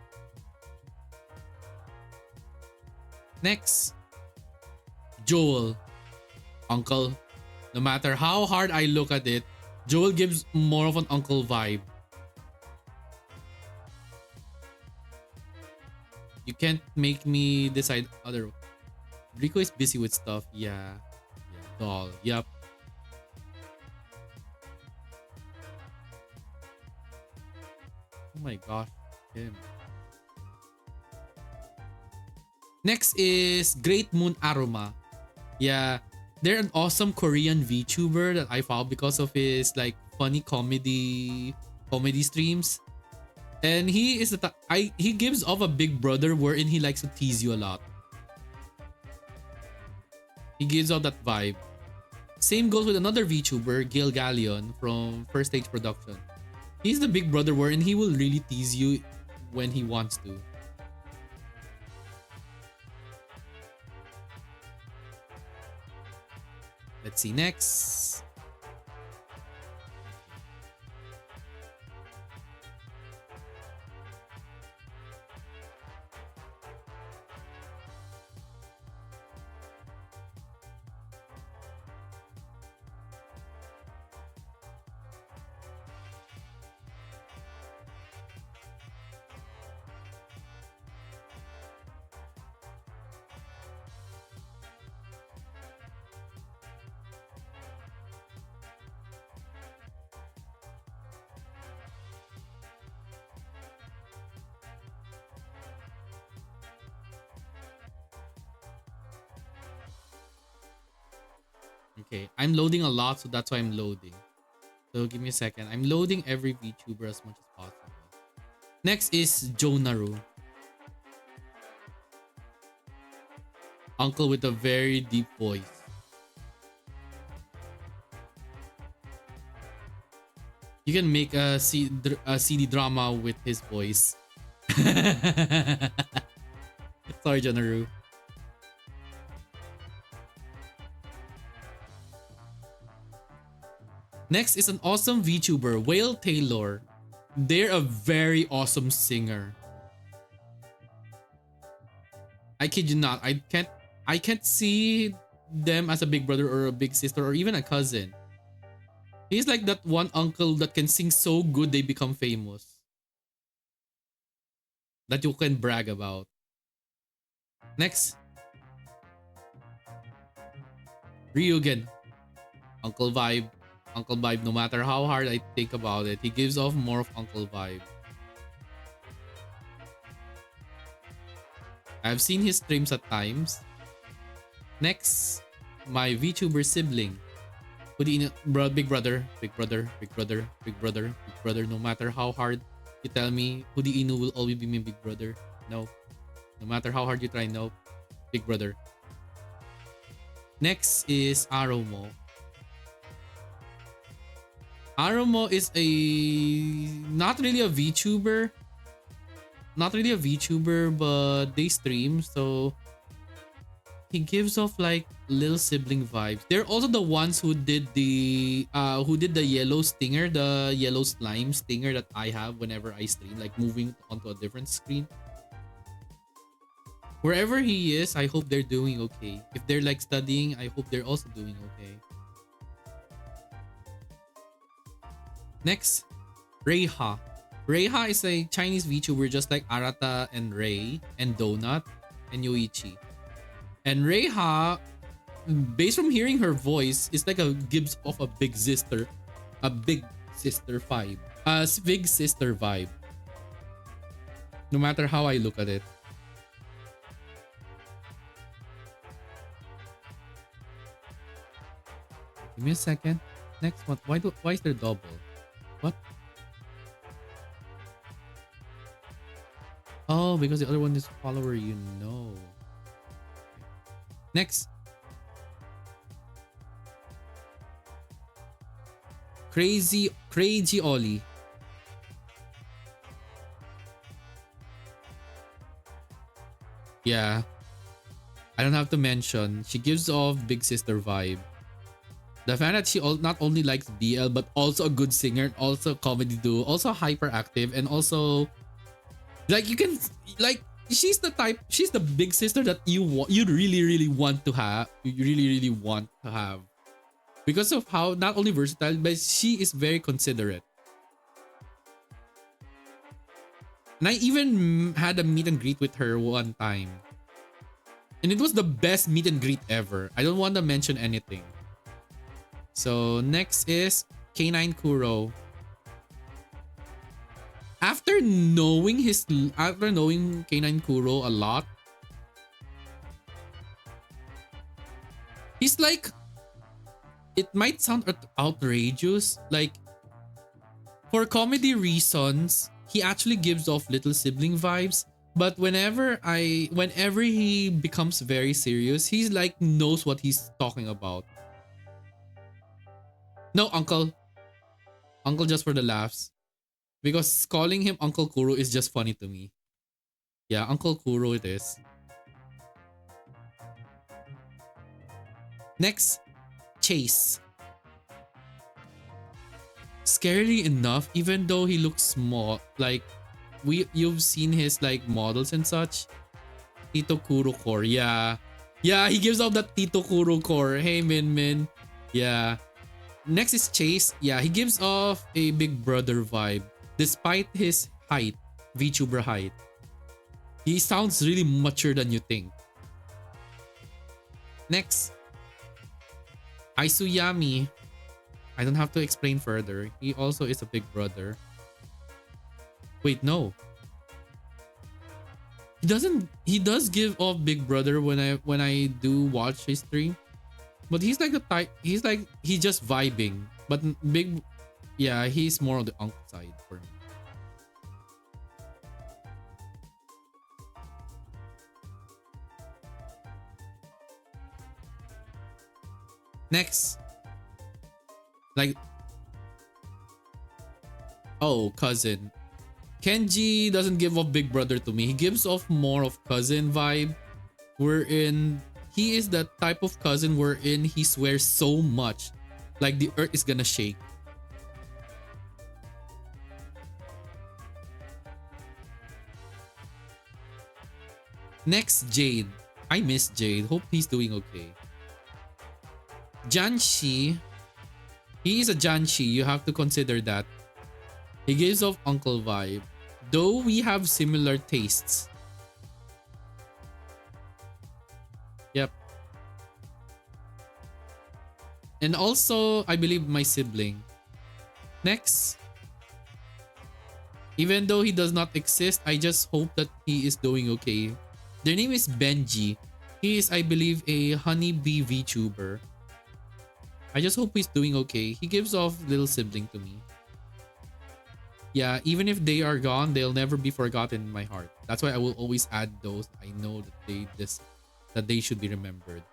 Next, Joel, uncle. No matter how hard I look at it, Joel gives more of an uncle vibe. You can't make me decide other. Rico is busy with stuff. Yeah. Yeah. Doll. Yup. Oh my gosh. Him. Next is Great Moon Aroma. Yeah. They're an awesome Korean VTuber that I found because of his like funny comedy streams. And he is he gives off a big brother wherein he likes to tease you a lot. He gives off that vibe. Same goes with another VTuber, Gil Gallion from First Stage Production. He's the big brother wherein he will really tease you when he wants to. Let's see next. Okay, I'm loading a lot, so that's why I'm loading. So give me a second. I'm loading every VTuber as much as possible. Next is Jonaru. Uncle with a very deep voice. You can make a CD drama with his voice. Sorry, Jonaru. Next is an awesome VTuber, Whale Taylor. They're a very awesome singer. I kid you not. I can't see them as a big brother or a big sister or even a cousin. He's like that one uncle that can sing so good they become famous. That you can brag about. Next. Ryugen. Uncle vibe. Uncle vibe, no matter how hard I think about it, he gives off more of uncle vibe. I've seen his streams at times. Next, my VTuber sibling. Big brother, big brother, big brother, big brother, big brother. No matter how hard you tell me, Hoodie Inu will always be my big brother. No. No matter how hard you try, no. Big brother. Next is Aromo. Aromo is not really a VTuber. Not really a VTuber, but they stream, so he gives off like little sibling vibes. They're also the ones who did the yellow stinger, the yellow slime stinger that I have whenever I stream, like moving onto a different screen. Wherever he is, I hope they're doing okay. If they're like studying, I hope they're also doing okay. Next, Reiha. Reiha is a Chinese VTuber just like Arata and Ray and Donut and Yoichi. And Reiha, based from hearing her voice, is like gives off a big sister vibe. Big sister vibe. No matter how I look at it. Give me a second. Next one. Why is there double? What? Oh, because the other one is follower, you know. Next. Crazy Ollie. Yeah. I don't have to mention. She gives off big sister vibe. The fact that she not only likes BL but also a good singer, also comedy duo, also hyperactive, and also like you she's the type. She's the big sister that you really really want to have. You really really want to have because of how not only versatile but she is very considerate. And I even had a meet and greet with her one time. And it was the best meet and greet ever. I don't want to mention anything. So next is K9 Kuro. After knowing K9 Kuro a lot, he's like, it might sound outrageous, like for comedy reasons, he actually gives off little sibling vibes. But whenever he becomes very serious, he's like knows what he's talking about. No, uncle. Uncle just for the laughs. Because calling him Uncle Kuro is just funny to me. Yeah, Uncle Kuro it is. Next, Chase. Scarily enough, even though he looks small, like you've seen his like models and such. Tito Kuro core, yeah. Yeah, he gives off that Tito Kuro core. Hey, Min Min. Yeah. Next is Chase. Yeah, he gives off a big brother vibe. Despite his height, VTuber height. He sounds really mature than you think. Next. Aisuyami. I don't have to explain further. He also is a big brother. Wait, no. He does give off big brother when I do watch his stream. But he's like the type, he's just vibing. But big, yeah, he's more on the uncle side for me. Next. Like, oh, cousin. Kenji doesn't give off big brother to me. He gives off more of cousin vibe. Wherein he is that type of cousin wherein he swears so much. Like the earth is gonna shake. Next, Jade. I miss Jade. Hope he's doing okay. Janshi. He is a Janshi. You have to consider that. He gives off uncle vibe. Though we have similar tastes. Yep. And also, I believe my sibling. Next. Even though he does not exist, I just hope that he is doing okay. Their name is Benji. He is, I believe, a honeybee VTuber. I just hope he's doing okay. He gives off little sibling to me. Yeah, even if they are gone, they'll never be forgotten in my heart. That's why I will always add those. I know that they should be remembered.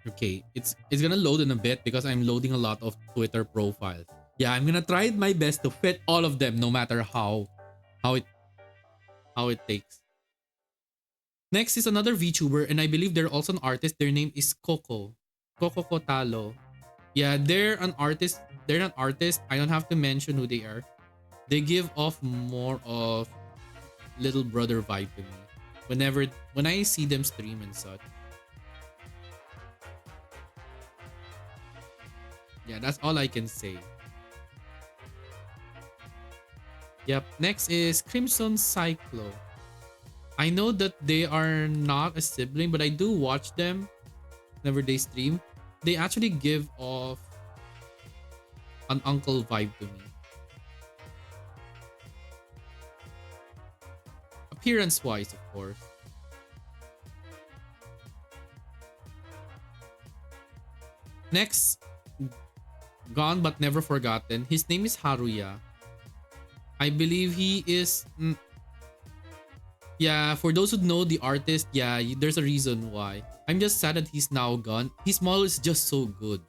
Okay, it's gonna load in a bit because I'm loading a lot of Twitter profiles. Yeah, I'm gonna try my best to fit all of them, no matter how it takes. Next is another VTuber, and I believe they're also an artist. Their name is Coco Kotalo. Yeah, they're an artist. They're an artist. I don't have to mention who they are. They give off more of little brother vibe to me. When I see them stream and such. Yeah, that's all I can say. Yep, next is Crimson Cyclo. I know that they are not a sibling, but I do watch them whenever they stream. They actually give off an uncle vibe to me. Appearance-wise, of course. Next, gone but never forgotten. His name is Haruya. I believe he is. Yeah, for those who know the artist, yeah, there's a reason why. I'm just sad that he's now gone. His model is just so good.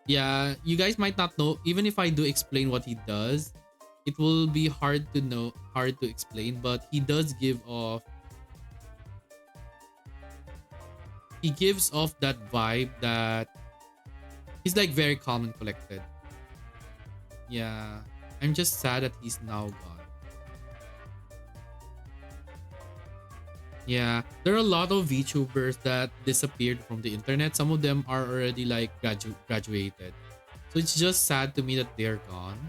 Yeah, you guys might not know. Even if I do explain what he does, it will be hard to know, hard to explain. But he does give off. He gives off that vibe that he's like very calm and collected. Yeah, I'm just sad that he's now gone. Yeah, there are a lot of VTubers that disappeared from the internet. Some of them are already like graduated. So it's just sad to me that they're gone.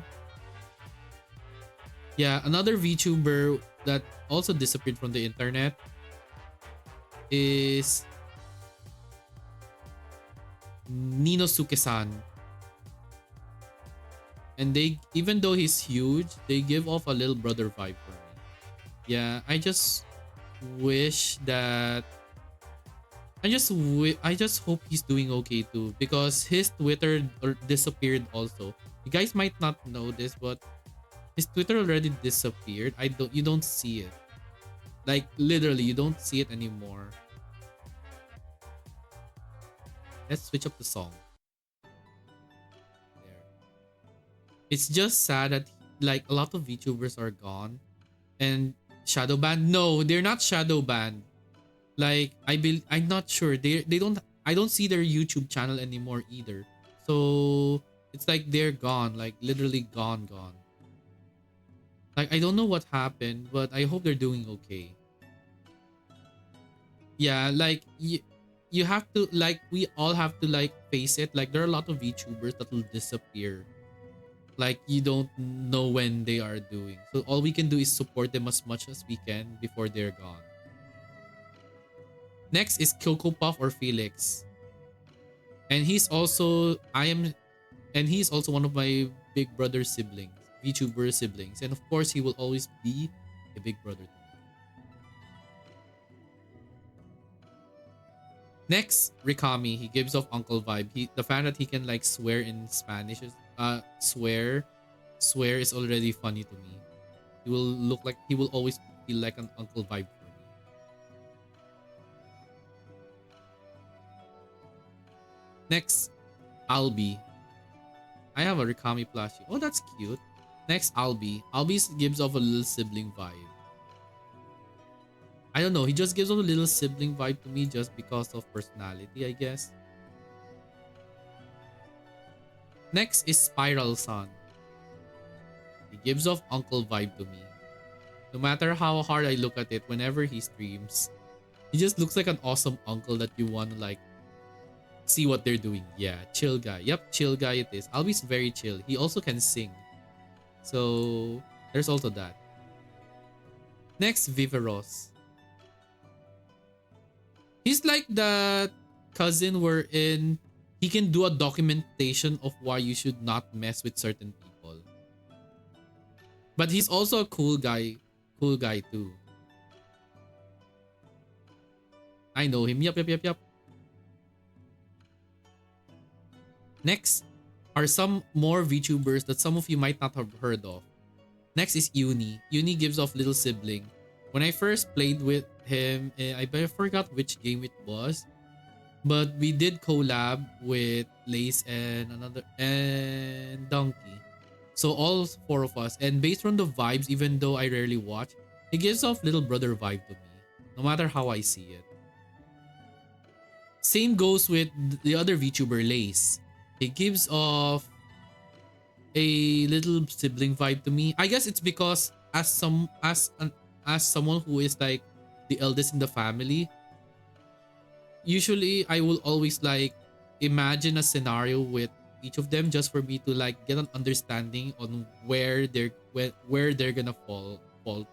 Yeah, another VTuber that also disappeared from the internet is Ninosuke-san. And they, even though he's huge, they give off a little brother vibe for me. Yeah, I just wish that I just hope he's doing okay too, because his Twitter disappeared also. You guys might not know this, but his Twitter already disappeared. You don't see it. Like literally you don't see it anymore. Let's switch up the song. There. It's just sad that like a lot of VTubers are gone and shadow banned. No, they're not shadow banned. Like I'm not sure. They don't, I don't see their YouTube channel anymore either. So it's like they're gone, like literally gone. Like I don't know what happened, but I hope they're doing okay. Yeah, like you have to, like, we all have to like face it. Like there are a lot of VTubers that will disappear. Like you don't know when they are doing. So all we can do is support them as much as we can before they're gone. Next is Coco Puff or Felix. And he's also he's also one of my big brother siblings, VTuber siblings. And of course he will always be a big brother to me. Next, Rikami. He gives off uncle vibe. The fact that he can like swear in Spanish is swear is already funny to me. He will always feel like an uncle vibe for me. Next, Albi. I have a Rikami plushie. Oh, that's cute. Next, Albi. Albi gives off a little sibling vibe. I don't know. He just gives off a little sibling vibe to me just because of personality, I guess. Next is Spiral Sun. He gives off uncle vibe to me. No matter how hard I look at it, whenever he streams, he just looks like an awesome uncle that you want to like see what they're doing. Yeah, chill guy. Yep, chill guy it is. Albi's very chill. He also can sing. So there's also that. Next, Viveros. He's like the cousin wherein he can do a documentation of why you should not mess with certain people. But he's also a cool guy too. I know him. Yup. Next are some more VTubers that some of you might not have heard of. Next is Uni. Uni gives off little sibling. When I first played with him, I forgot which game it was, but we did collab with Lace and Donkey. So all four of us, and based on the vibes, even though I rarely watch, he gives off little brother vibe to me, no matter how I see it. Same goes with the other VTuber Lace. He gives off a little sibling vibe to me. I guess it's because as someone who is like the eldest in the family, usually I will always like imagine a scenario with each of them just for me to like get an understanding on where they're gonna fall to.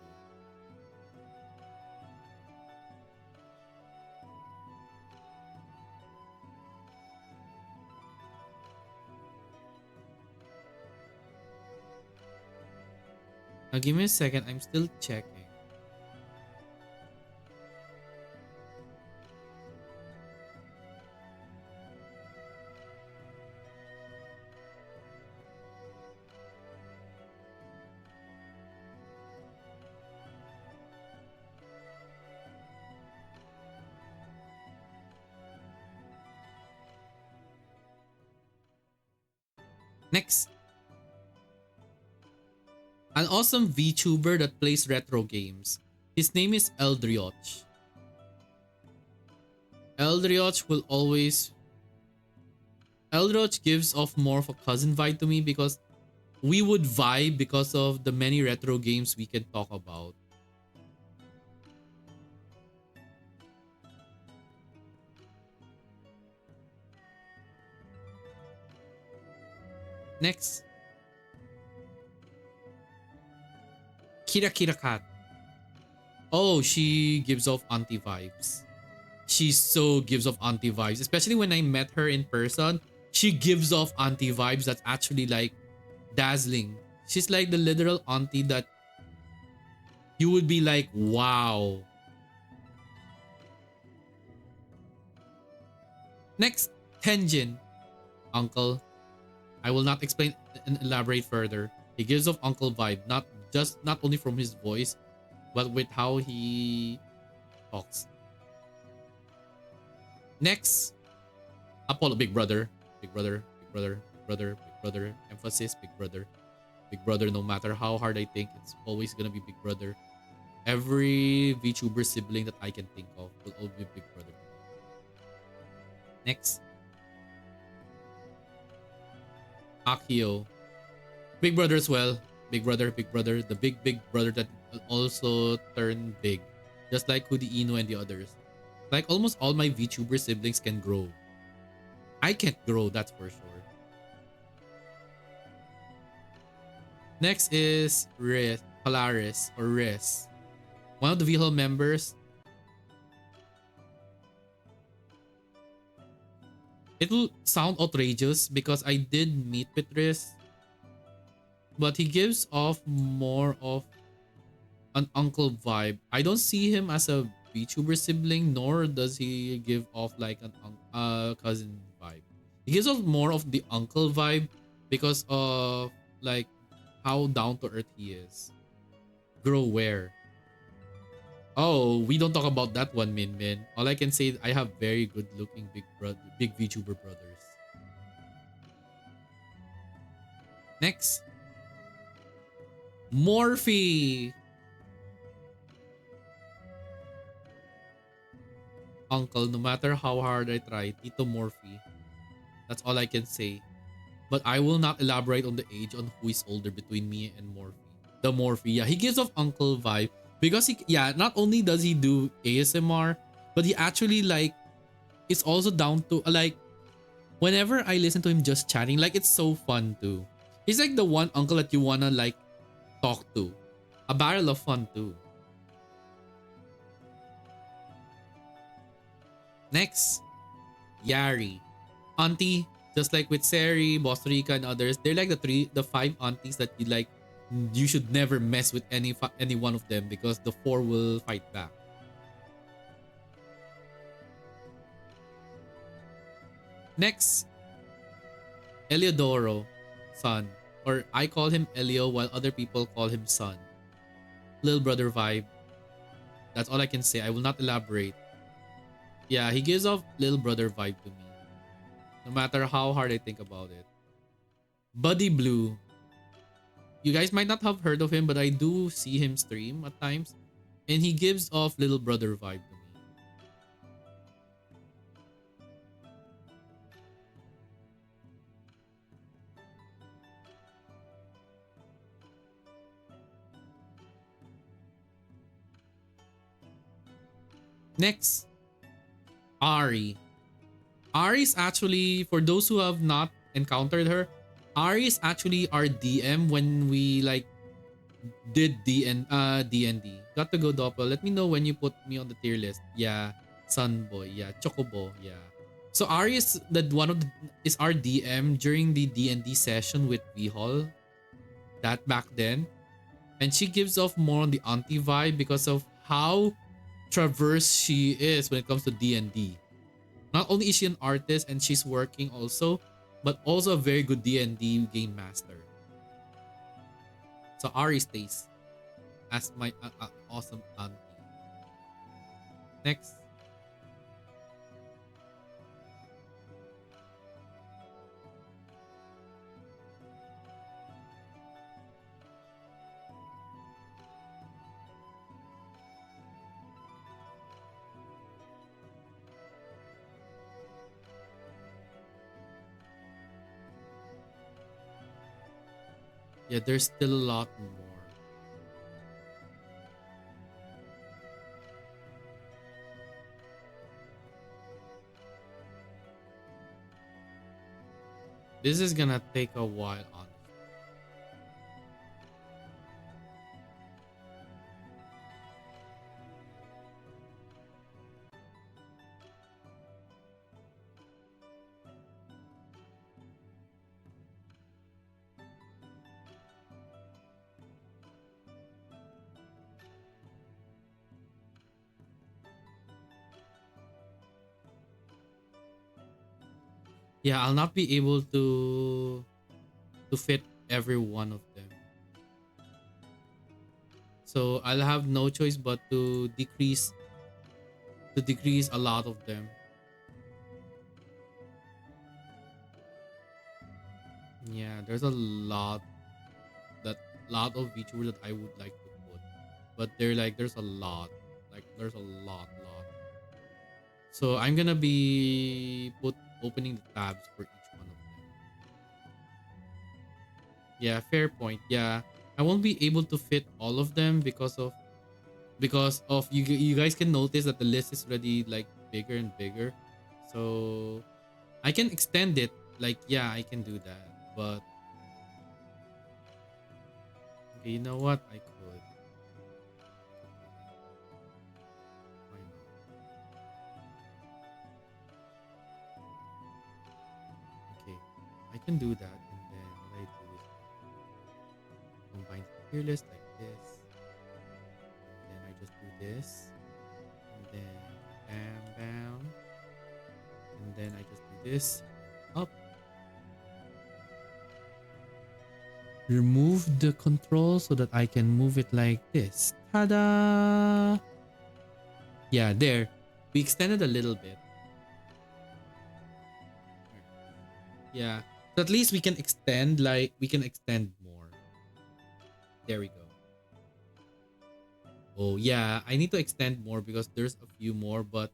Now give me a second, I'm still checking. Next, an awesome VTuber that plays retro games. His name is Eldrioch. Eldrioch will always Eldrioch gives off more of a cousin vibe to me because we would vibe because of the many retro games we can talk about. Next, Kira Kira Cat. Oh, she gives off auntie vibes. She so gives off auntie vibes, especially when I met her in person. She gives off auntie vibes that's actually like dazzling. She's like the literal auntie that you would be like, wow. Next, Tenjin. Uncle. I will not explain and elaborate further. He gives off uncle vibe, not only from his voice, but with how he talks. Next, Apollo, big brother, big brother, big brother, big brother, big brother. Emphasis, big brother, big brother. No matter how hard I think, it's always gonna be big brother. Every VTuber sibling that I can think of will always be big brother. Next, Akio, big brother as well. Big brother, big brother. The big brother that will also turn big, just like Hudi Ino and the others. Like almost all my VTuber siblings can grow. I can't grow, that's for sure. Next is Riz, Polaris or Riz. One of the VHL members. It will sound outrageous because I did meet with Riz, but he gives off more of an uncle vibe. I don't see him as a VTuber sibling, nor does he give off like an cousin vibe. He gives off more of the uncle vibe because of like how down to earth he is. Grow where? Oh, we don't talk about that one, Min Min. All I can say is I have very good looking big VTuber brothers. Next, Morphe. Uncle, no matter how hard I try, Tito Morphe. That's all I can say. But I will not elaborate on the age on who is older between me and Morphe. The Morphe, yeah, he gives off uncle vibe because not only does he do ASMR, but he actually like it's also down to like whenever I listen to him just chatting, like it's so fun too. He's like the one uncle that you wanna like talk to. A barrel of fun too. Next, Yari. Auntie, just like with Seri, Boss Rica, and others, they're like the five aunties that you like. You should never mess with any one of them because the four will fight back. Next, Eliodoro, son, or I call him Elio while other people call him son. Little brother vibe. That's all I can say. I will not elaborate. Yeah, he gives off little brother vibe to me. No matter how hard I think about it. Buddy Blue. You guys might not have heard of him, but I do see him stream at times. And he gives off little brother vibe to me. Next, Ari. Ari is actually, for those who have not encountered her, Ari is actually our DM when we like did D&D. Got to go Doppel. Let me know when you put me on the tier list. Yeah, Sunboy. Yeah, Chocobo. Yeah. So Ari is is our DM during the D&D session with V Hall. That back then, and she gives off more on the auntie vibe because of how traverse she is when it comes to D&D. Not only is she an artist and she's working also, but also a very good D&D game master. So Ari stays as my awesome auntie. Next. Yeah, there's still a lot more. This is gonna take a while, honestly. Yeah, I'll not be able to fit every one of them. So I'll have no choice but to decrease a lot of them. Yeah, there's a lot of VTubers that I would like to put. But there's a lot. Like there's a lot. So I'm gonna be opening the tabs for each one of them. Yeah, fair point. Yeah. I won't be able to fit all of them because of you guys can notice that the list is already like bigger and bigger. So I can extend it. Like yeah, I can do that. But okay, you know what? I could. Why not? Okay. I can do that and then what I do is combine the tier list like this. And then I just do this. And then down. And then I just do this. Up. Remove the control so that I can move it like this. Ta-da! Yeah, there. We extended a little bit. Yeah. So at least we can extend more. There we go. Oh yeah, I need to extend more because there's a few more, but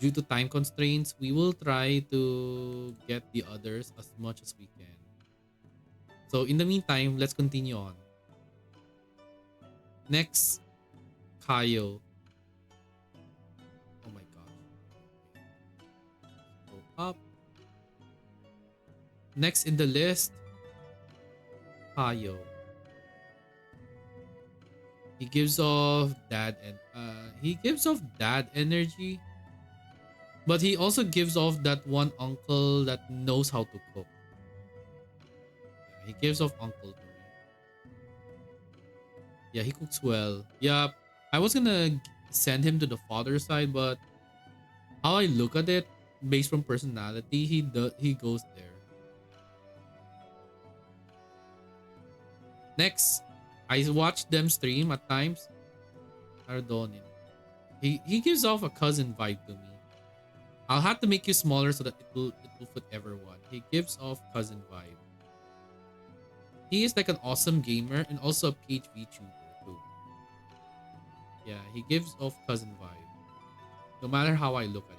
due to time constraints, we will try to get the others as much as we can. So in the meantime, let's continue on. Next, Kayo. Oh my gosh. Go up. Next in the list, Kayo. He gives off dad energy, but he also gives off that one uncle that knows how to cook. Yeah, he gives off uncle to me. Yeah, he cooks well. Yeah, I was gonna send him to the father side, but how I look at it, based from personality, he goes there. Next, I watch them stream at times. Ardonin. He gives off a cousin vibe to me. I'll have to make you smaller so that it will fit everyone. He gives off cousin vibe. He is like an awesome gamer and also a PHV tuber too. Yeah, he gives off cousin vibe. No matter how I look at it.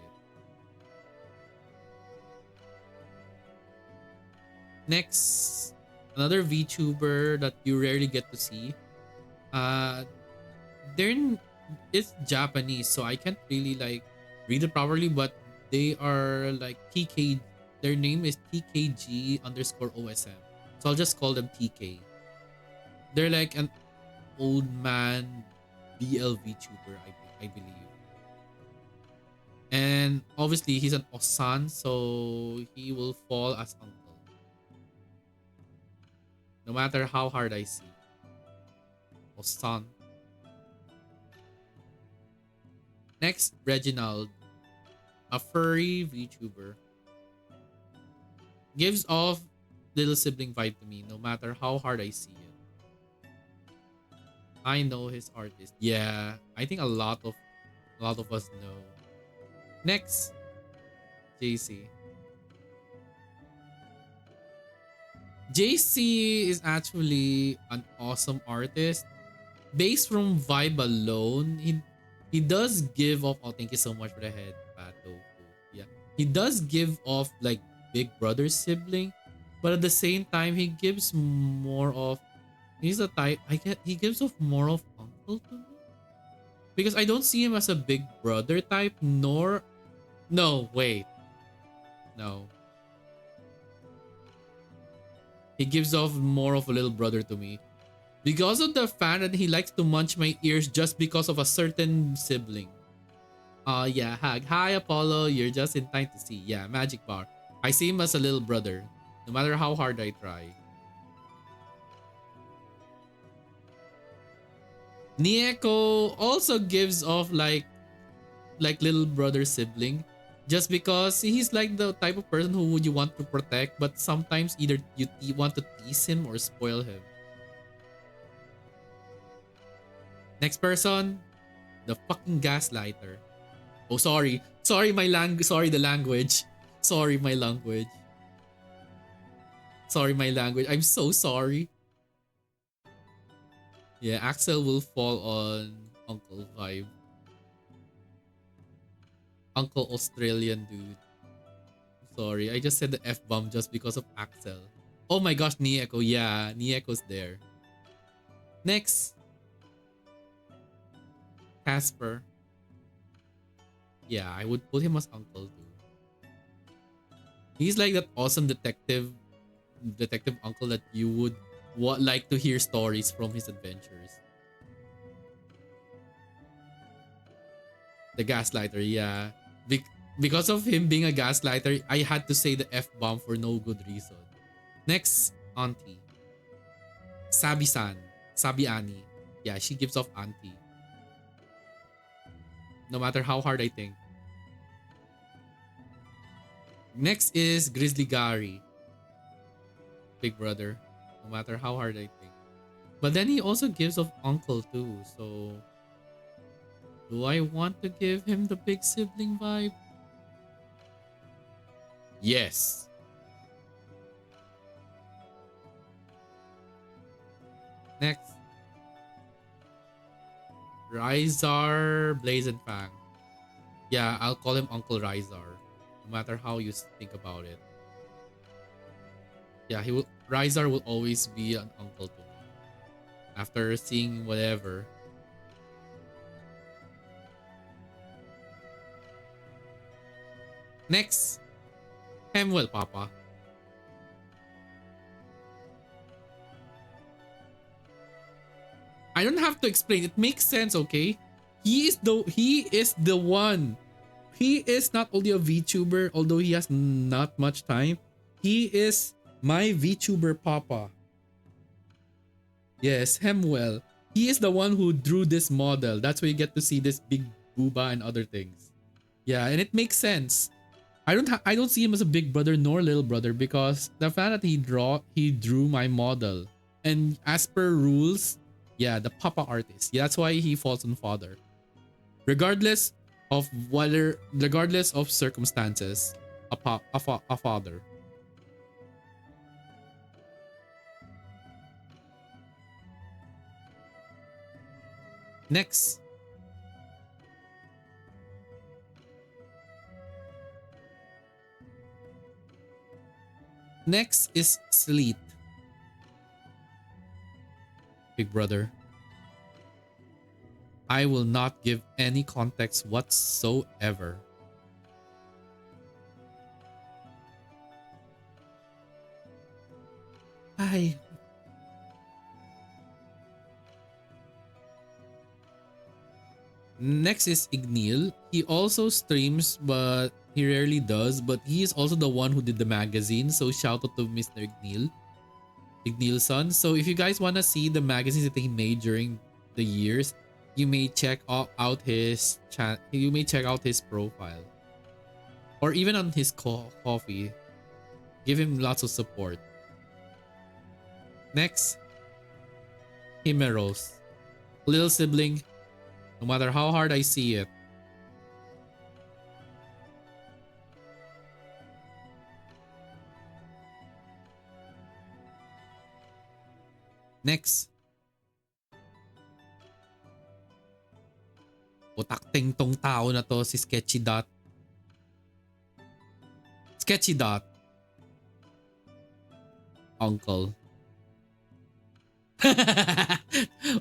Next, another VTuber that you rarely get to see. Uh, it's Japanese, so I can't really like read it properly, but they are like TK. Their name is TKG underscore OSM. So I'll just call them TK. They're like an old man BL VTuber, I believe. And obviously he's an Osan, so he will fall as uncle. No matter how hard I see. Osan. Next, Reginald, a furry VTuber. Gives off little sibling vibe to me no matter how hard I see it. I know his artist. Yeah, I think a lot of us know. Next, JC. JC is actually an awesome artist. Based from vibe alone, he does give off. Oh, thank you so much for the head, Pato. Yeah, he does give off like big brother sibling, but at the same time, he gives more of. He's the type. I get. He gives off more of uncle to me because I don't see him as a big brother type. Nor. No, wait. No. He gives off more of a little brother to me because of the fact that he likes to munch my ears just because of a certain sibling. Yeah, hug. Hi, Apollo. You're just in time to see. Yeah, magic bar. I see him as a little brother, no matter how hard I try. Nieko also gives off like little brother sibling, just because he's like the type of person who would you want to protect, but sometimes either you want to tease him or spoil him. Next person, the fucking gaslighter. Oh, sorry the language. Sorry my language. Sorry my language. I'm so sorry. Yeah, Axel will fall on Uncle vibe. Uncle Australian dude. Sorry, I just said the F-bomb just because of Axel. Oh my gosh, Nieko. Yeah, Nieko's there. Next, Casper. Yeah, I would put him as Uncle too. He's like that awesome detective uncle that you would like to hear stories from his adventures. The gaslighter, yeah. Because of him being a gaslighter, I had to say the F-bomb for no good reason. Next, Auntie. Sabi-san. Sabi Annie. Yeah, she gives off Auntie. No matter how hard I think. Next is Grizzly Gary. Big brother. No matter how hard I think. But then he also gives off Uncle too, so do I want to give him the big sibling vibe? Yes. Next. Rizar Blazing Fang. Yeah, I'll call him Uncle Rizar. No matter how you think about it. Yeah, Rizar will always be an uncle to me. After seeing whatever. Next. Hemwell Papa. I don't have to explain. It makes sense, okay? He is the one. He is not only a VTuber, although he has not much time. He is my VTuber Papa. Yes, Hemwell. He is the one who drew this model. That's why you get to see this big booba and other things. Yeah, and it makes sense. I don't see him as a big brother nor little brother because the fact that he drew my model. And as per rules, yeah, the Papa artist. Yeah, that's why he falls on father. Regardless regardless of circumstances, a father. Next. Next is Sleet. Big brother. I will not give any context whatsoever. Hi. Next is Ignil. He also streams, but he rarely does. But he is also the one who did the magazine. So shout out to Mr. Ignil. Ignilson. So if you guys want to see the magazines that he made during the years, you may check out his chat. You may check out his profile, or even on his coffee. Give him lots of support. Next, Himeros. Little sibling. No matter how hard I see it. Next. Utakting tong tao na to, si Sketchy Dot. Sketchy Dot. Uncle.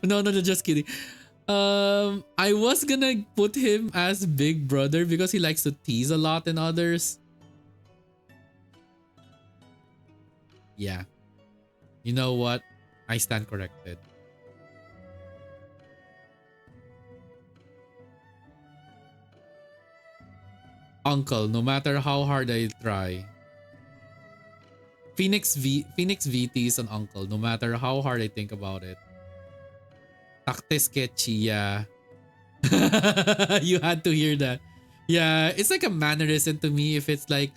No, just kidding. I was gonna put him as big brother because he likes to tease a lot and others. Yeah. You know what? I stand corrected. Uncle, no matter how hard I try. Phoenix VT is an uncle, no matter how hard I think about it. Takte sketchy, yeah. You had to hear that. Yeah, it's like a mannerism to me if it's like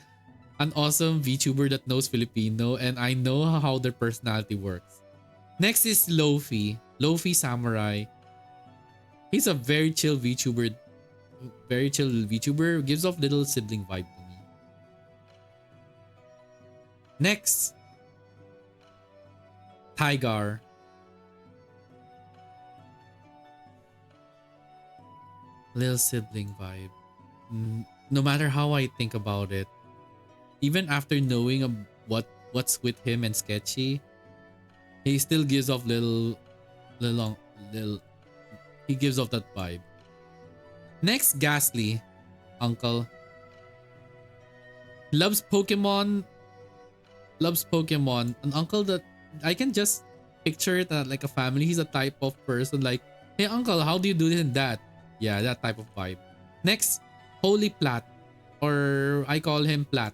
an awesome VTuber that knows Filipino and I know how their personality works. Next is Lofi. Lofi Samurai. He's a very chill VTuber. Very chill VTuber. Gives off little sibling vibe to me. Next. Tigar. Little sibling vibe. No matter how I think about it, even after knowing what's with him and Sketchy, he still gives off little he gives off that vibe. Next, Ghastly, uncle. Loves Pokemon. An uncle that I can just picture it like a family. He's a type of person like, hey uncle, how do you do this and that? Yeah, that type of vibe. Next, Holy Plat, or I call him Plat,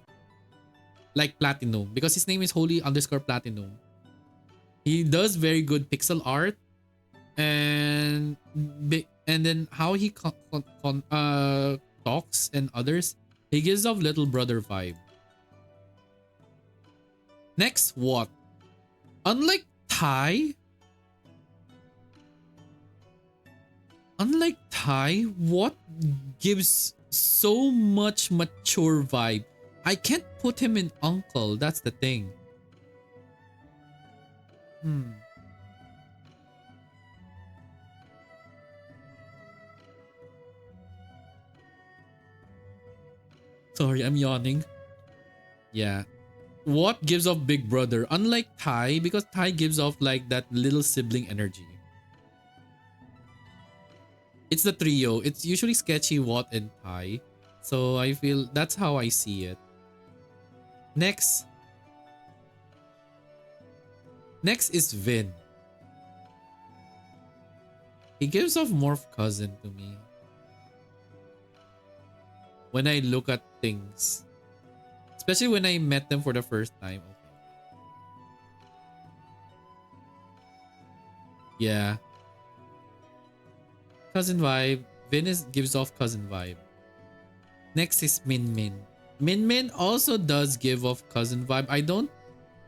like Platinum, because his name is Holy_Platinum. He does very good pixel art, and then how he talks and others, he gives off little brother vibe. Next, what? Unlike Ty, what gives so much mature vibe. I can't put him in uncle. That's the thing. Sorry, I'm yawning. Yeah. What gives off big brother? Unlike Ty, because Ty gives off like that little sibling energy. It's the trio. It's usually Sketchy, Watt, and Ty. So I feel that's how I see it. Next is Vin. He gives off Morph Cousin to me. When I look at things. Especially when I met them for the first time. Okay. Yeah. Cousin vibe. Vin gives off cousin vibe. Next is Min Min. Min Min also does give off cousin vibe. I don't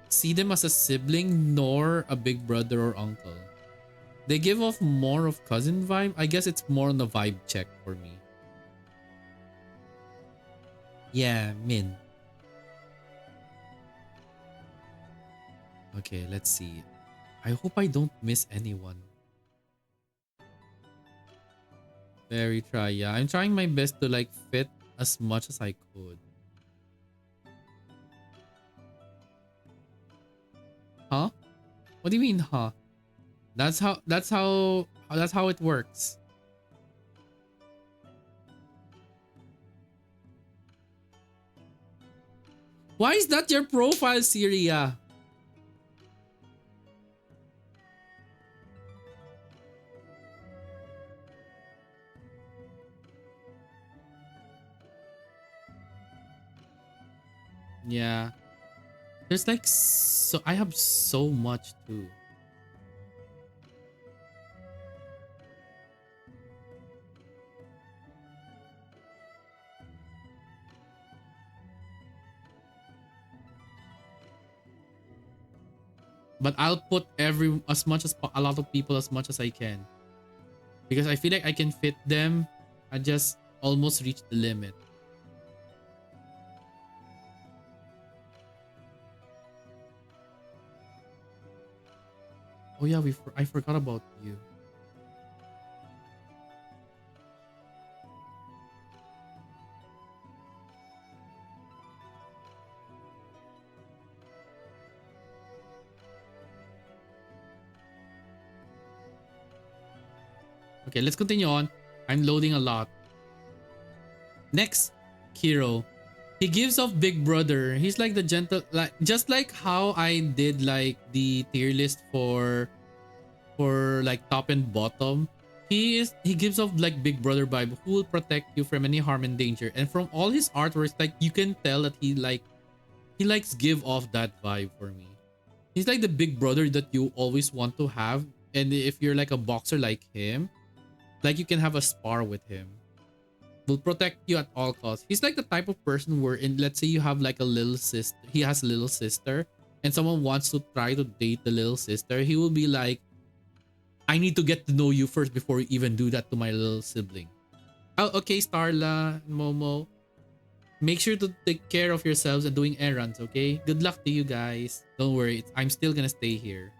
see them as a sibling nor a big brother or uncle. They give off more of cousin vibe. I guess it's more on the vibe check for me. Yeah, Min. Okay, let's see. I hope I don't miss anyone. Very try. Yeah, I'm trying my best to like fit as much as I could. Huh? What do you mean, huh? That's how it works. Why is that your profile, Syria? Yeah. There's like so I have so much too. But I'll put a lot of people as much as I can. Because I feel like I can fit them. I just almost reached the limit. Oh yeah, I forgot about you. Okay, let's continue on. I'm loading a lot. Next, Kiro. He gives off Big Brother. He's like the gentle, like just like how I did like the tier list for like top and bottom. He gives off like Big Brother vibe who will protect you from any harm and danger. And from all his artworks, like you can tell that he likes give off that vibe for me. He's like the Big Brother that you always want to have. And if you're like a boxer like him, like you can have a spar with him. Will protect you at all costs. He's like the type of person where in let's say you have like a little sister, he has a little sister, and someone wants to try to date the little sister, he will be like, I need to get to know you first before you even do that to my little sibling. Oh, okay, Starla, Momo. Make sure to take care of yourselves and doing errands, okay? Good luck to you guys. Don't worry, I'm still gonna stay here.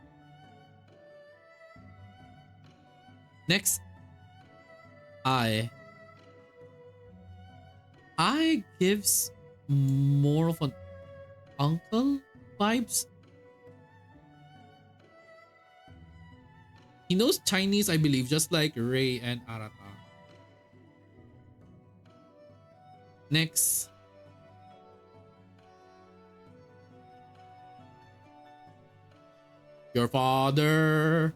Next, I gives more of an uncle vibes. He knows Chinese, I believe, just like Ray and Arata. Next. Your father.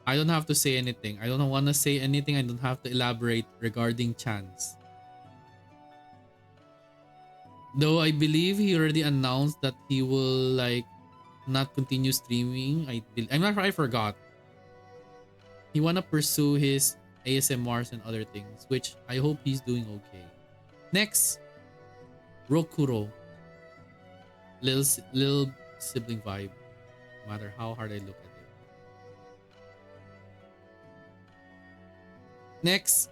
I don't have to say anything. I don't want to say anything. I don't have to elaborate regarding Chance. Though I believe he already announced that he will like not continue streaming. I'm not sure, I forgot. He wanna pursue his ASMRs and other things, which I hope he's doing okay. Next, Rokuro. Little sibling vibe, no matter how hard I look at it. Next,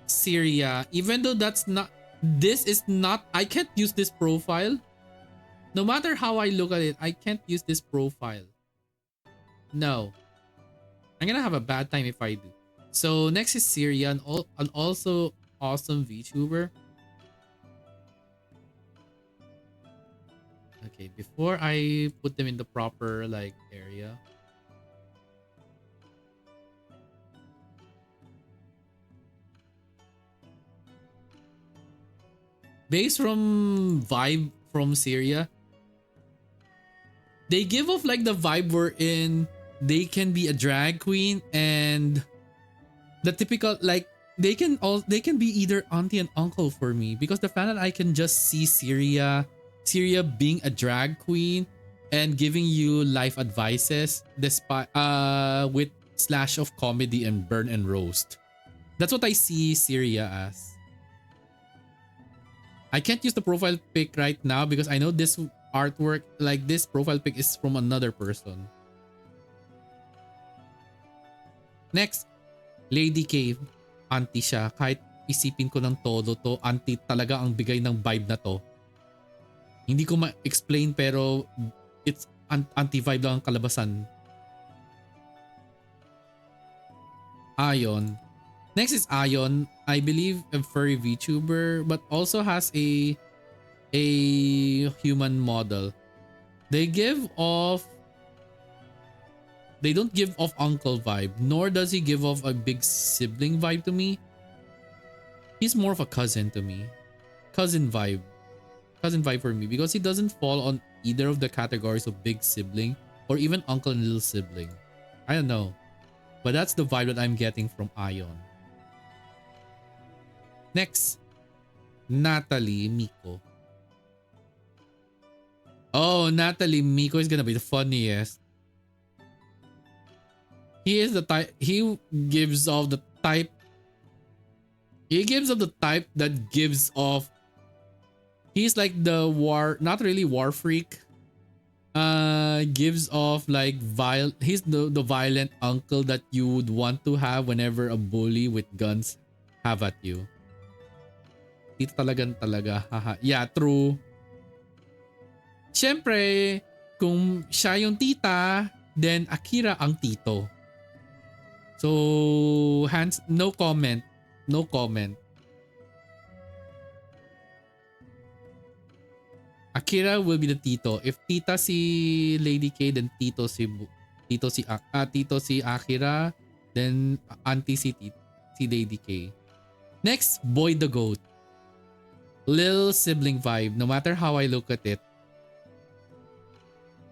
Syria. Even though this is not, I can't use this profile. No matter how I look at it, I can't use this profile. No. I'm gonna have a bad time if I do. So next is Syria, an also awesome VTuber. Okay, before I put them in the proper like area. Based from vibe from Syria, they give off like the vibe wherein they can be a drag queen and the typical like they can be either auntie and uncle for me, because the fact that I can just see Syria being a drag queen and giving you life advices despite with slash of comedy and burn and roast. That's what I see Syria as. I can't use the profile pic right now because I know this artwork, like this profile pic, is from another person. Next, Lady Cave. Auntie siya. Kahit isipin ko ng todo to, auntie talaga ang bigay ng vibe na to. Hindi ko ma-explain pero it's auntie vibe lang ang kalabasan. Ayon. Next is Ayon. I believe a furry VTuber but also has a human model. They don't give off uncle vibe, nor does he give off a big sibling vibe to me. He's more of a cousin to me. Cousin vibe for me, because he doesn't fall on either of the categories of big sibling or even uncle and little sibling. I don't know, but that's the vibe that I'm getting from Ayon. Next, Natalie Miko. Oh, Natalie Miko is gonna be the funniest. He is the type. He gives off the type. He gives off the type that gives off. He's like the not really war freak. Gives off like He's the violent uncle that you would want to have whenever a bully with guns have at you. Tito talaga. Haha. Yeah, true. Siyempre, kung siya yung tita, then Akira ang tito. So, no comment. No comment. Akira will be the Tito. If Tita si Lady K, then Tito si Akira, then Auntie si Lady K. Next, Boy the Goat. Little sibling vibe. No matter how I look at it,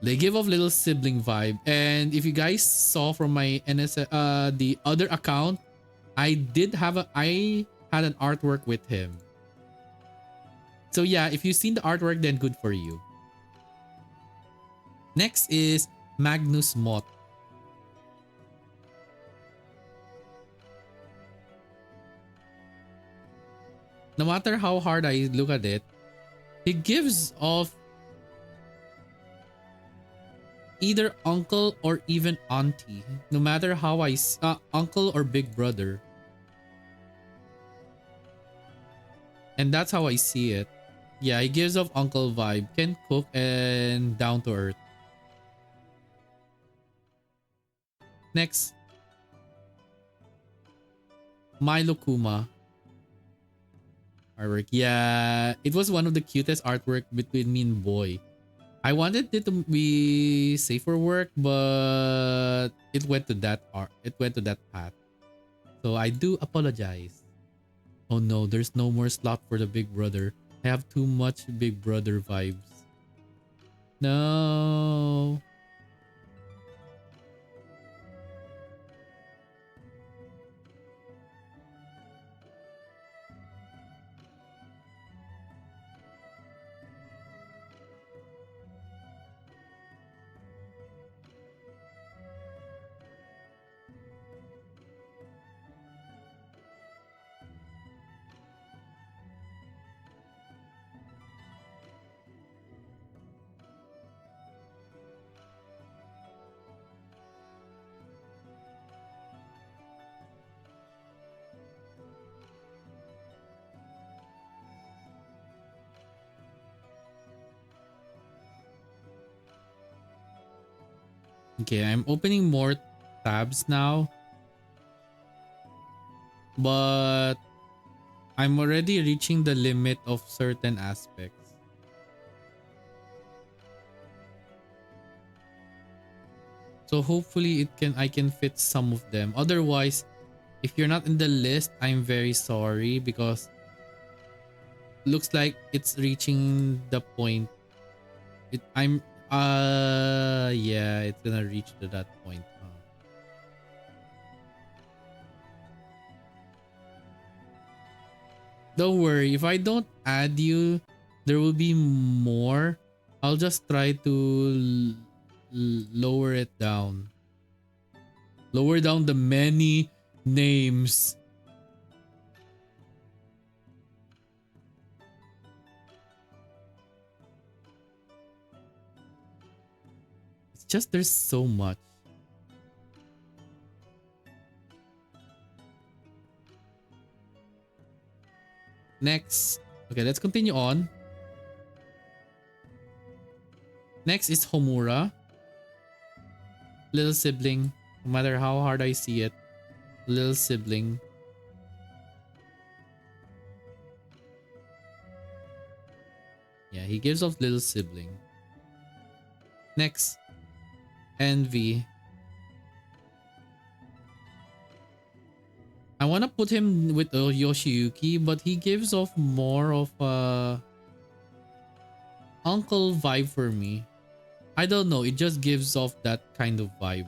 they give off little sibling vibe. And if you guys saw from my the other account, I had an artwork with him. So yeah, if you've seen the artwork, then good for you. Next is Magnus Mott. No matter how hard I look at it, he gives off either uncle or even auntie. No matter how uncle or big brother. And that's how I see it. Yeah, he gives off uncle vibe. Can cook and down to earth. Next, Milo Kuma. Artwork. Yeah, it was one of the cutest artwork between me and Boy. I wanted it to be safer work, but it went to that art. It went to that path. So I do apologize. Oh no, there's no more slot for the big brother. I have too much big brother vibes. No. Okay, I'm opening more tabs now. But I'm already reaching the limit of certain aspects. So hopefully I can fit some of them. Otherwise, if you're not in the list, I'm very sorry because looks like it's reaching the point. Yeah, it's gonna reach to that point. Don't worry, if I don't add you, there will be more. I'll just try to lower it down. Lower down the many names. It's just there's so much. Next. Okay, let's continue on. Next is Homura. Little sibling. No matter how hard I see it. Little sibling. Yeah, he gives off little sibling. Next. Envy. I want to put him with Yoshiyuki, but he gives off more of a uncle vibe for me. I don't know, it just gives off that kind of vibe.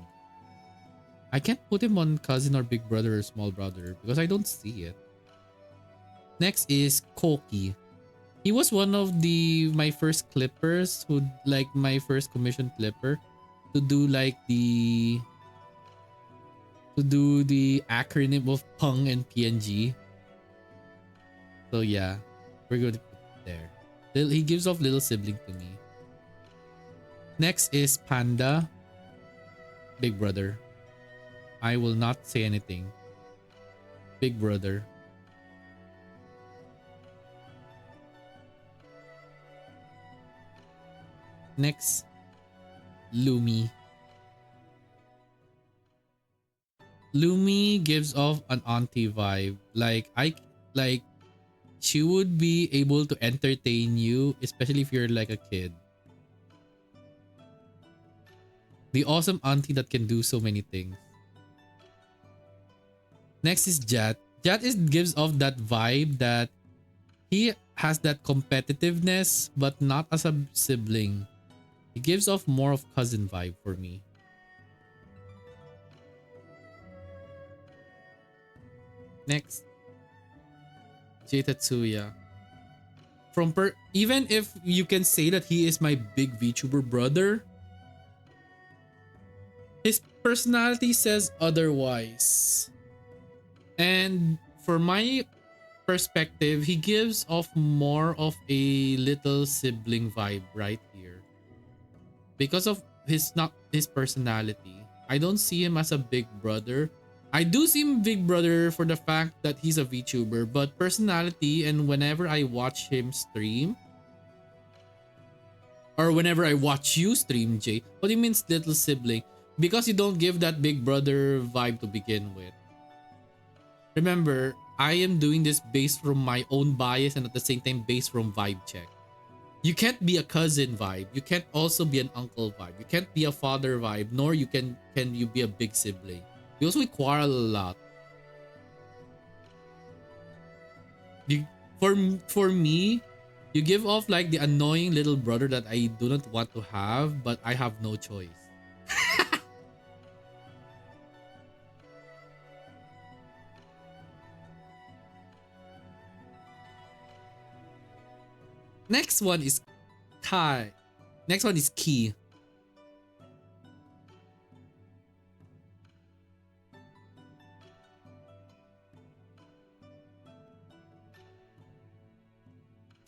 I can't put him on cousin or big brother or small brother because I don't see it. Next is Koki. He was one of my first clippers who like my first commission clipper to do like the acronym of Pung and PNG. So yeah, we're going to put it there. He gives off little sibling to me. Next is Panda. Big brother. I will not say anything. Big brother. Next, Lumi. Lumi gives off an auntie vibe. Like She would be able to entertain you, especially if you're like a kid. The awesome auntie that can do so many things. Next is Jat. Jat gives off that vibe that he has that competitiveness, but not as a sibling. He gives off more of cousin vibe for me. Next, Jay Tetsuya. Even if you can say that he is my big VTuber brother, his personality says otherwise. And for my perspective, he gives off more of a little sibling vibe right here. Because of his personality, I don't see him as a big brother. I do see him big brother for the fact that he's a VTuber, but personality and whenever I watch him stream, or whenever I watch you stream, Jay, what do you mean little sibling? Because you don't give that big brother vibe to begin with. Remember, I am doing this based from my own bias and at the same time based from vibe check. You can't be a cousin vibe. You can't also be an uncle vibe. You can't be a father vibe, nor can you be a big sibling. Because we quarrel a lot. For me, you give off like the annoying little brother that I do not want to have, but I have no choice. Next one is Kai. Next one is Key.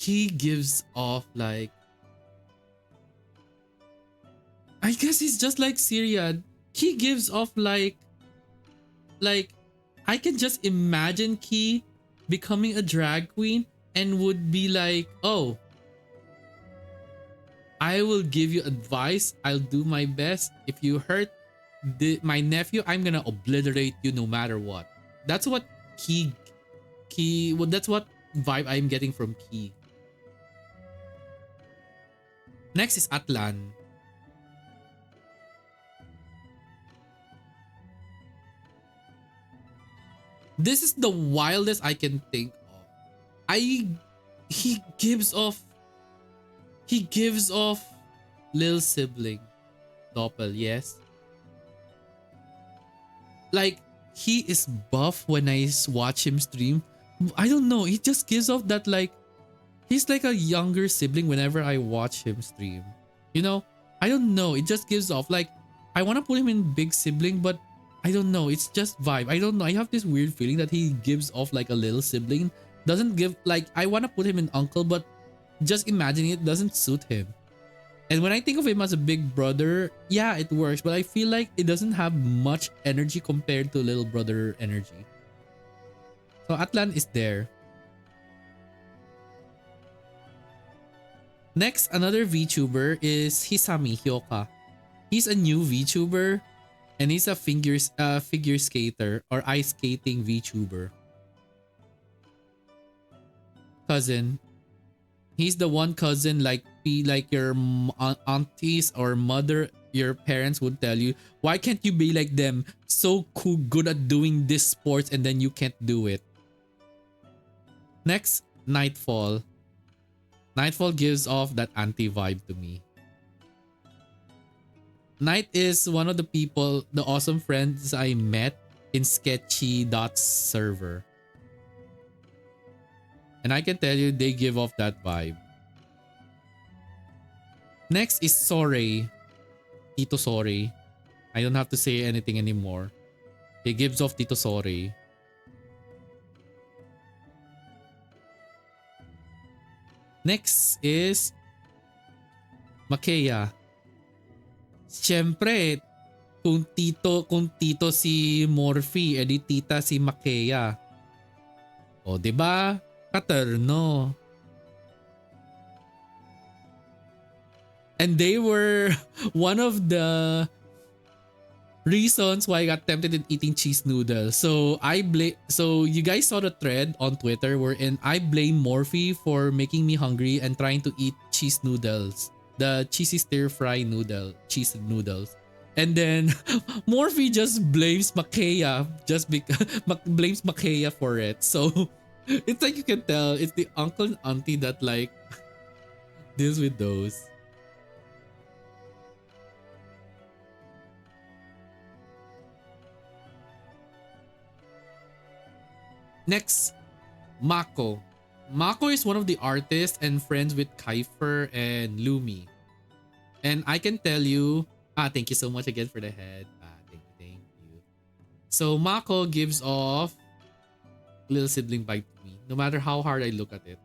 He gives off like, I guess he's just like Syrian. He gives off like I can just imagine Key becoming a drag queen and would be like, oh, I will give you advice. I'll do my best. If you hurt my nephew, I'm gonna obliterate you no matter what. That's what that's what vibe I'm getting from Key. Next is Atlan. This is the wildest I can think of. He gives off little sibling. Doppel, yes. Like, he is buff when I watch him stream. I don't know, he just gives off that like, he's like a younger sibling whenever I watch him stream. You know, I don't know, it just gives off like, I want to put him in big sibling, but I don't know, it's just vibe. I don't know, I have this weird feeling that he gives off like a little sibling. Doesn't give, like, I want to put him in uncle, but just imagining it doesn't suit him. And when I think of him as a big brother, yeah, it works, but I feel like it doesn't have much energy compared to little brother energy. So Atlan is there. Next, another VTuber is Hisami Hyoka. He's a new VTuber and he's a figure skater or ice skating VTuber. Cousin. He's the one cousin like your aunties or mother, your parents would tell you, why can't you be like them? So cool, good at doing this sports and then you can't do it. Next, Nightfall. Nightfall gives off that anti-vibe to me. Night is one of the people, the awesome friends I met in Sketchy.'s server. And I can tell you they give off that vibe. Next is Sorey. Tito Sorey. I don't have to say anything anymore. He gives off Tito Sorey. Next is Makea. Siyempre, kung tito si Morphy, edi tita si Makea. O, diba? Katerno. And they were one of the Reasons why I got tempted in eating cheese noodles. So you guys saw the thread on Twitter wherein I blame Morphe for making me hungry and trying to eat cheese noodles. The cheesy stir fry cheese noodles. And then Morphe just blames Makaya just because blames Makaya for it. So it's like you can tell it's the uncle and auntie that like deals with those. Next, Mako. Mako is one of the artists and friends with Kiefer and Lumi. And I can tell you, thank you so much again for the head. Thank you. So Mako gives off little sibling vibe to me, no matter how hard I look at it.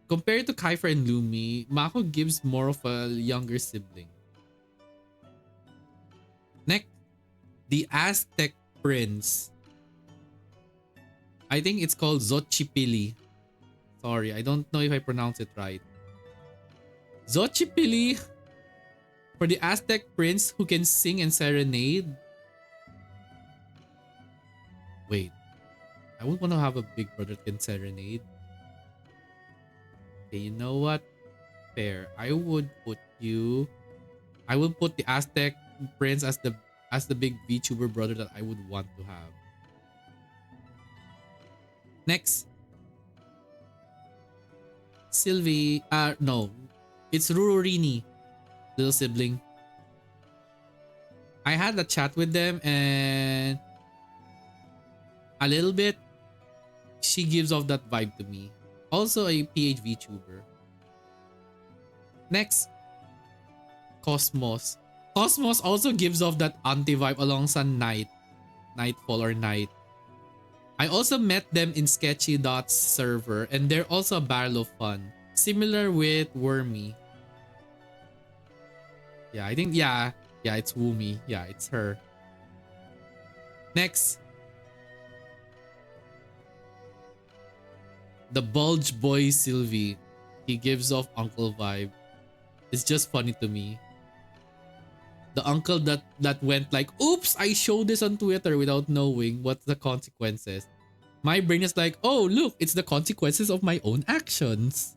Compared to Kiefer and Lumi, Mako gives more of a younger sibling. Next, the Aztec Prince. I think it's called Xochipilli. Sorry, I don't know if I pronounce it right. Xochipilli, for the Aztec prince who can sing and serenade. Wait, I would want to have a big brother that can serenade. Okay, you know what? Fair. I would put the Aztec prince as the big VTuber brother that I would want to have. Next, Sylvie. No, it's Rurorini, little sibling. I had a chat with them and a little bit, she gives off that vibe to me. Also a PH VTuber. Next, Cosmos. Cosmos also gives off that auntie vibe alongside Nightfall or Night. I also met them in Sketchy Dot's server and they're also a barrel of fun. Similar with Wormy. Yeah, I think, yeah, it's Woomy. Yeah, it's her. Next. The Bulge Boy Sylvie. He gives off uncle vibe. It's just funny to me. The uncle that went like, oops, I showed this on Twitter without knowing what's the consequences. My brain is like, oh, look, it's the consequences of my own actions.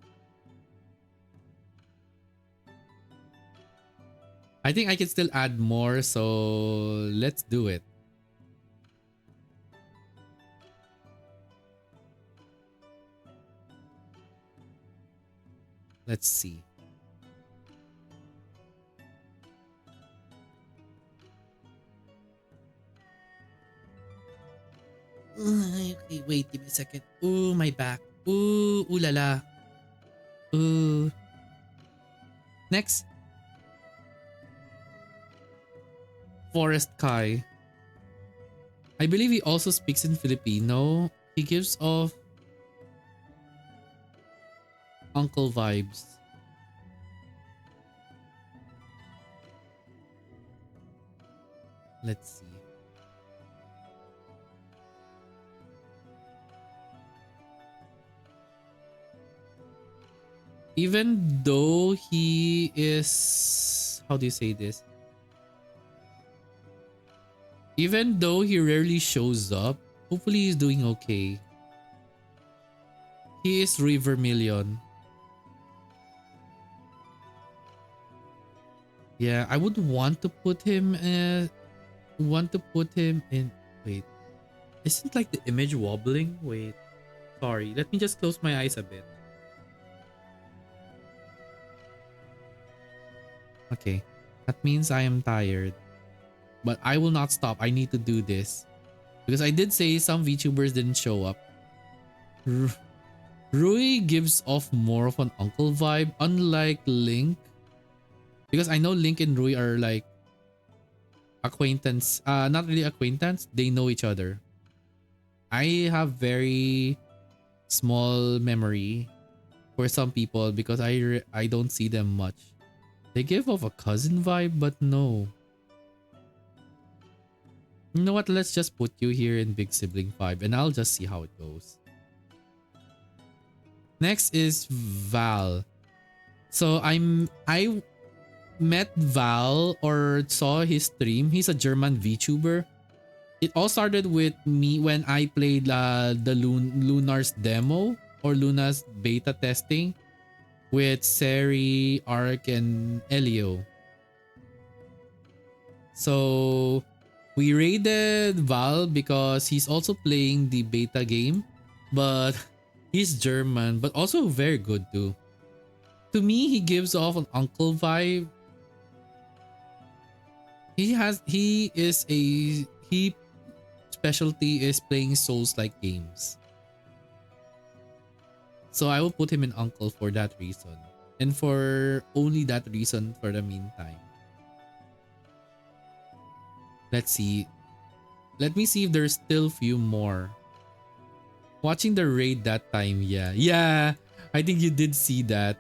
I think I can still add more, so let's do it. Let's see. Okay, wait, give me a second. Ooh, my back. Ooh, ooh la la. Ooh. Next. Forest Kai. I believe he also speaks in Filipino. He gives off uncle vibes. Let's see. Even though he is, how do you say this? Even though he rarely shows up, hopefully he's doing okay. He is Rui Vermilion. Yeah, I would want to put him in. Wait, isn't like the image wobbling? Wait, sorry. Let me just close my eyes a bit. Okay, that means I am tired. But I will not stop. I need to do this. Because I did say some VTubers didn't show up. Rui gives off more of an uncle vibe, unlike Link. Because I know Link and Rui are like acquaintance. Not really acquaintance. They know each other. I have very small memory for some people because I don't see them much. They give off a cousin vibe, but no. You know what? Let's just put you here in Big Sibling 5 and I'll just see how it goes. Next is Val. So met Val or saw his stream, he's a German VTuber. It all started with me when I played the Lunar's demo or Luna's beta testing with Seri, Ark, and Elio. So we raided Val because he's also playing the beta game, but he's German, but also very good too. To me, he gives off an uncle vibe. He specialty is playing Souls-like games. So I will put him in uncle for that reason. And for only that reason for the meantime. Let's see. Let me see if there's still few more. Watching the raid that time, yeah. Yeah, I think you did see that.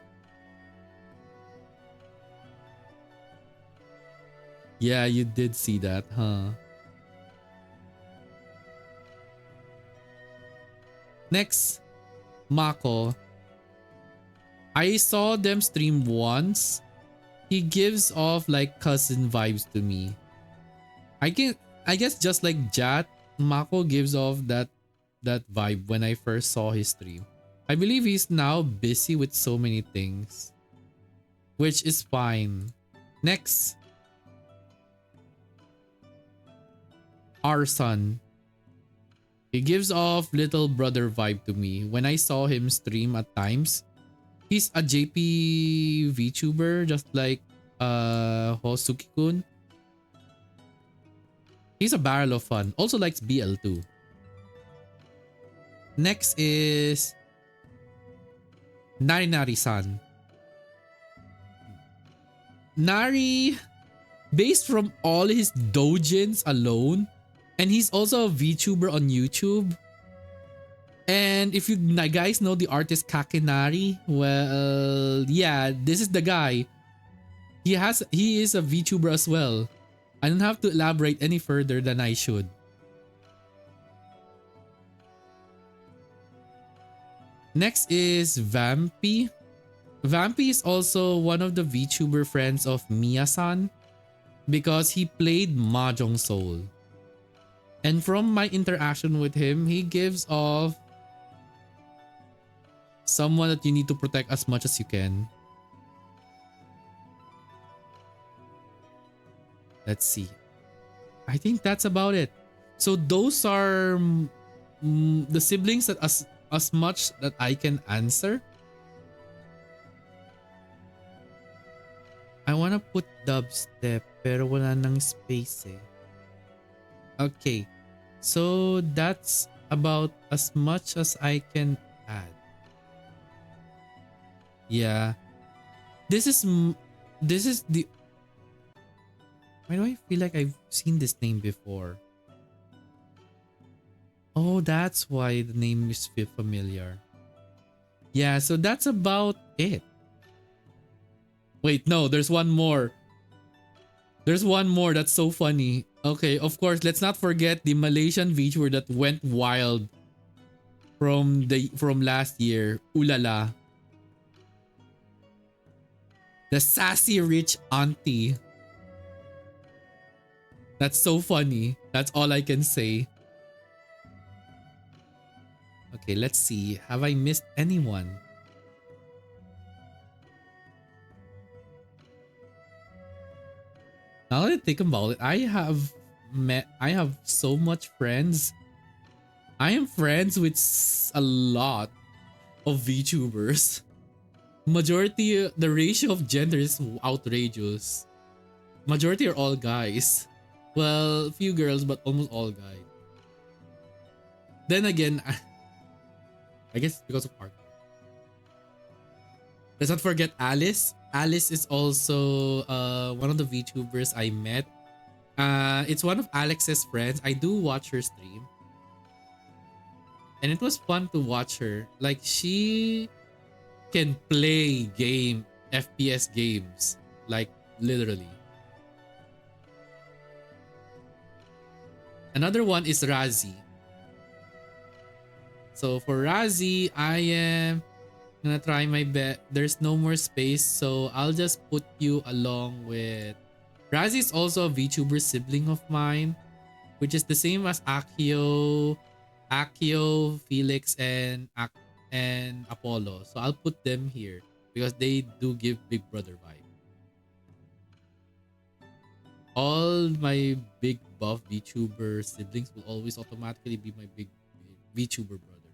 Yeah, you did see that, huh? Next, Mako. I saw them stream once. He gives off like cousin vibes to me. I guess just like Jat, Mako gives off that vibe when I first saw his stream. I believe he's now busy with so many things, which is fine. Next, Arson. He gives off little brother vibe to me. When I saw him stream at times, he's a JP VTuber just like Hosuki-kun. He's a barrel of fun. Also likes BL too. Next is Nari-san. Nari, based from all his doujins alone, and he's also a VTuber on YouTube. And if you guys know the artist Kakinari, well, yeah, this is the guy. He is a VTuber as well. I don't have to elaborate any further than I should. Next is Vampy. Vampy is also one of the VTuber friends of Mia-san because he played Mahjong Soul. And from my interaction with him, he gives off someone that you need to protect as much as you can. Let's see. I think that's about it. So those are the siblings that as much that I can answer. I wanna put dubstep pero wala nang space eh. Okay. So that's about as much as I can add. Yeah. This is the... Why do I feel like I've seen this name before? Oh, that's why the name is familiar. Yeah, so that's about it. Wait, no, there's one more. There's one more that's so funny. Okay, of course, let's not forget the Malaysian VTuber that went wild from last year. Ulala. The sassy rich auntie. That's so funny. That's all I can say. Okay, let's see. Have I missed anyone? Now that I think about it, I have so much friends. I am friends with a lot of VTubers. Majority, the ratio of gender is outrageous. Majority are all guys. Well, a few girls, but almost all guys. Then again, I guess because of art. Let's not forget Alice. Alice is also one of the VTubers I met. It's one of Alex's friends. I do watch her stream. And it was fun to watch her. Like, she can play FPS games. Like, literally. Another one is Razi. So for Razi, I am Gonna try my best. There's no more space, so I'll just put you along with Razzie is also a VTuber sibling of mine, which is the same as Akio, Felix, and Apollo. So I'll put them here because they do give Big Brother vibe. All my big buff VTuber siblings will always automatically be my big VTuber brother.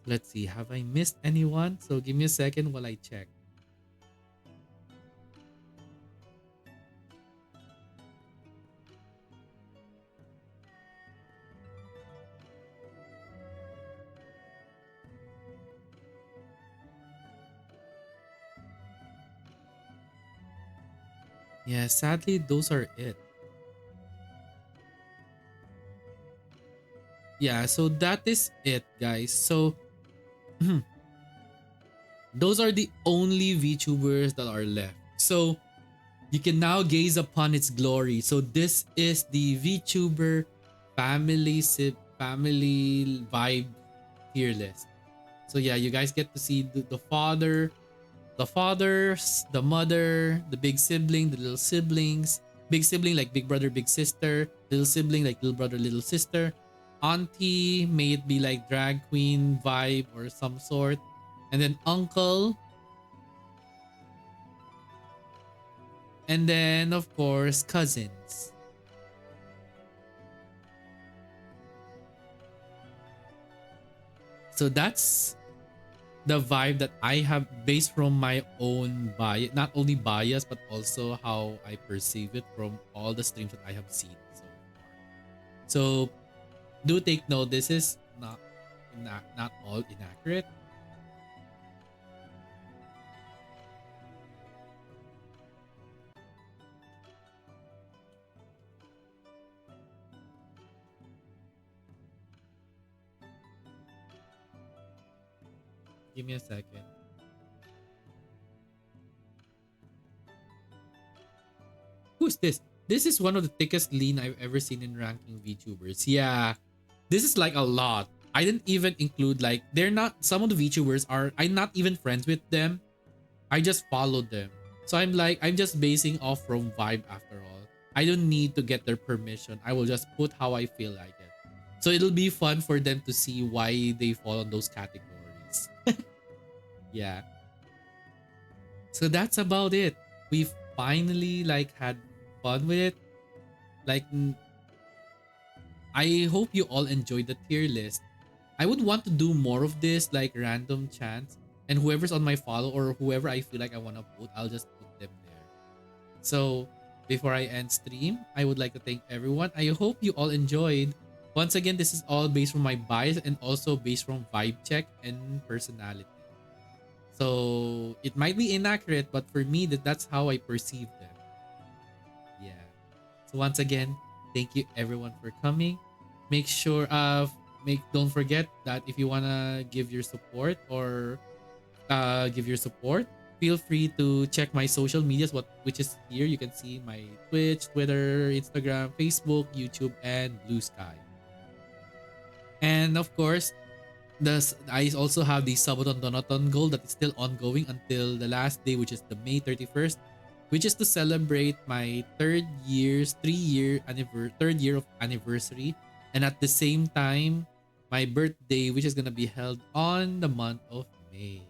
Let's see, have I missed anyone? So give me a second while I check. Yeah, sadly, those are it. Yeah, so that is it, guys. So those are the only VTubers that are left. So you can now gaze upon its glory. So this is the VTuber family vibe tier list. So yeah, you guys get to see the father, the fathers, the mother, the big sibling, the little siblings, big sibling like big brother, big sister, little sibling like little brother, little sister, auntie, may it be like drag queen vibe or some sort, and then uncle, and then of course cousins. So that's the vibe that I have based from my own bias, not only bias but also how I perceive it from all the streams that I have seen so far. So do take note, this is not all inaccurate. Give me a second. Who's this? This is one of the thickest lean I've ever seen in ranking VTubers. Yeah, this is like a lot. I didn't even include like they're not some of the VTubers are I'm not even friends with them. I just followed them. So I'm like I'm just basing off from vibe after all. I don't need to get their permission. I will just put how I feel like it. So it'll be fun for them to see why they fall on those categories. Yeah. So that's about it. We've finally like had fun with it. Like I hope you all enjoyed the tier list. I would want to do more of this, like random chants, and whoever's on my follow or whoever I feel like I want to put, I'll just put them there. So before I end stream, I would like to thank everyone. I hope you all enjoyed. Once again, this is all based from my bias and also based from vibe check and personality. So it might be inaccurate, but for me, that's how I perceive them. Yeah. So once again, thank you everyone for coming. Make sure make don't forget that if you wanna give your support or give your support, feel free to check my social medias which is here. You can see my Twitch, Twitter, Instagram, Facebook, YouTube, and Blue Sky. And of course, I also have the Sabaton Donaton goal that is still ongoing until the last day, which is the May 31st, which is to celebrate my third year of anniversary. And at the same time, my birthday, which is gonna be held on the month of May.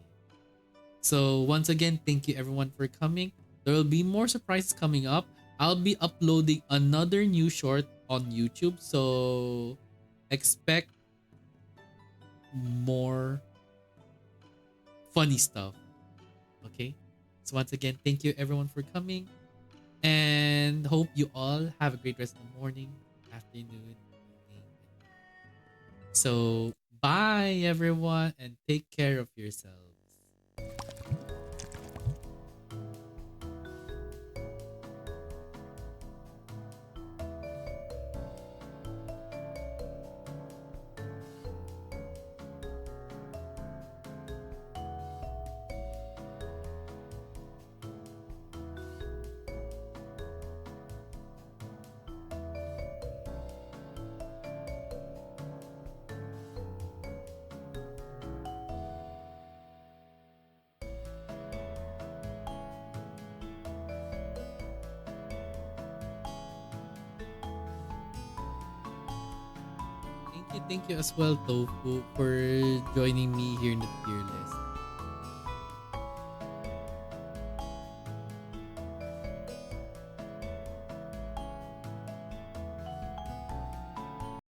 So once again, thank you everyone for coming. There will be more surprises coming up. I'll be uploading another new short on YouTube, so expect more funny stuff. Okay? So once again, thank you everyone for coming and hope you all have a great rest of the morning, afternoon, evening. So bye everyone and take care of yourselves. Thank you as well, Tofu, for joining me here in the tier list.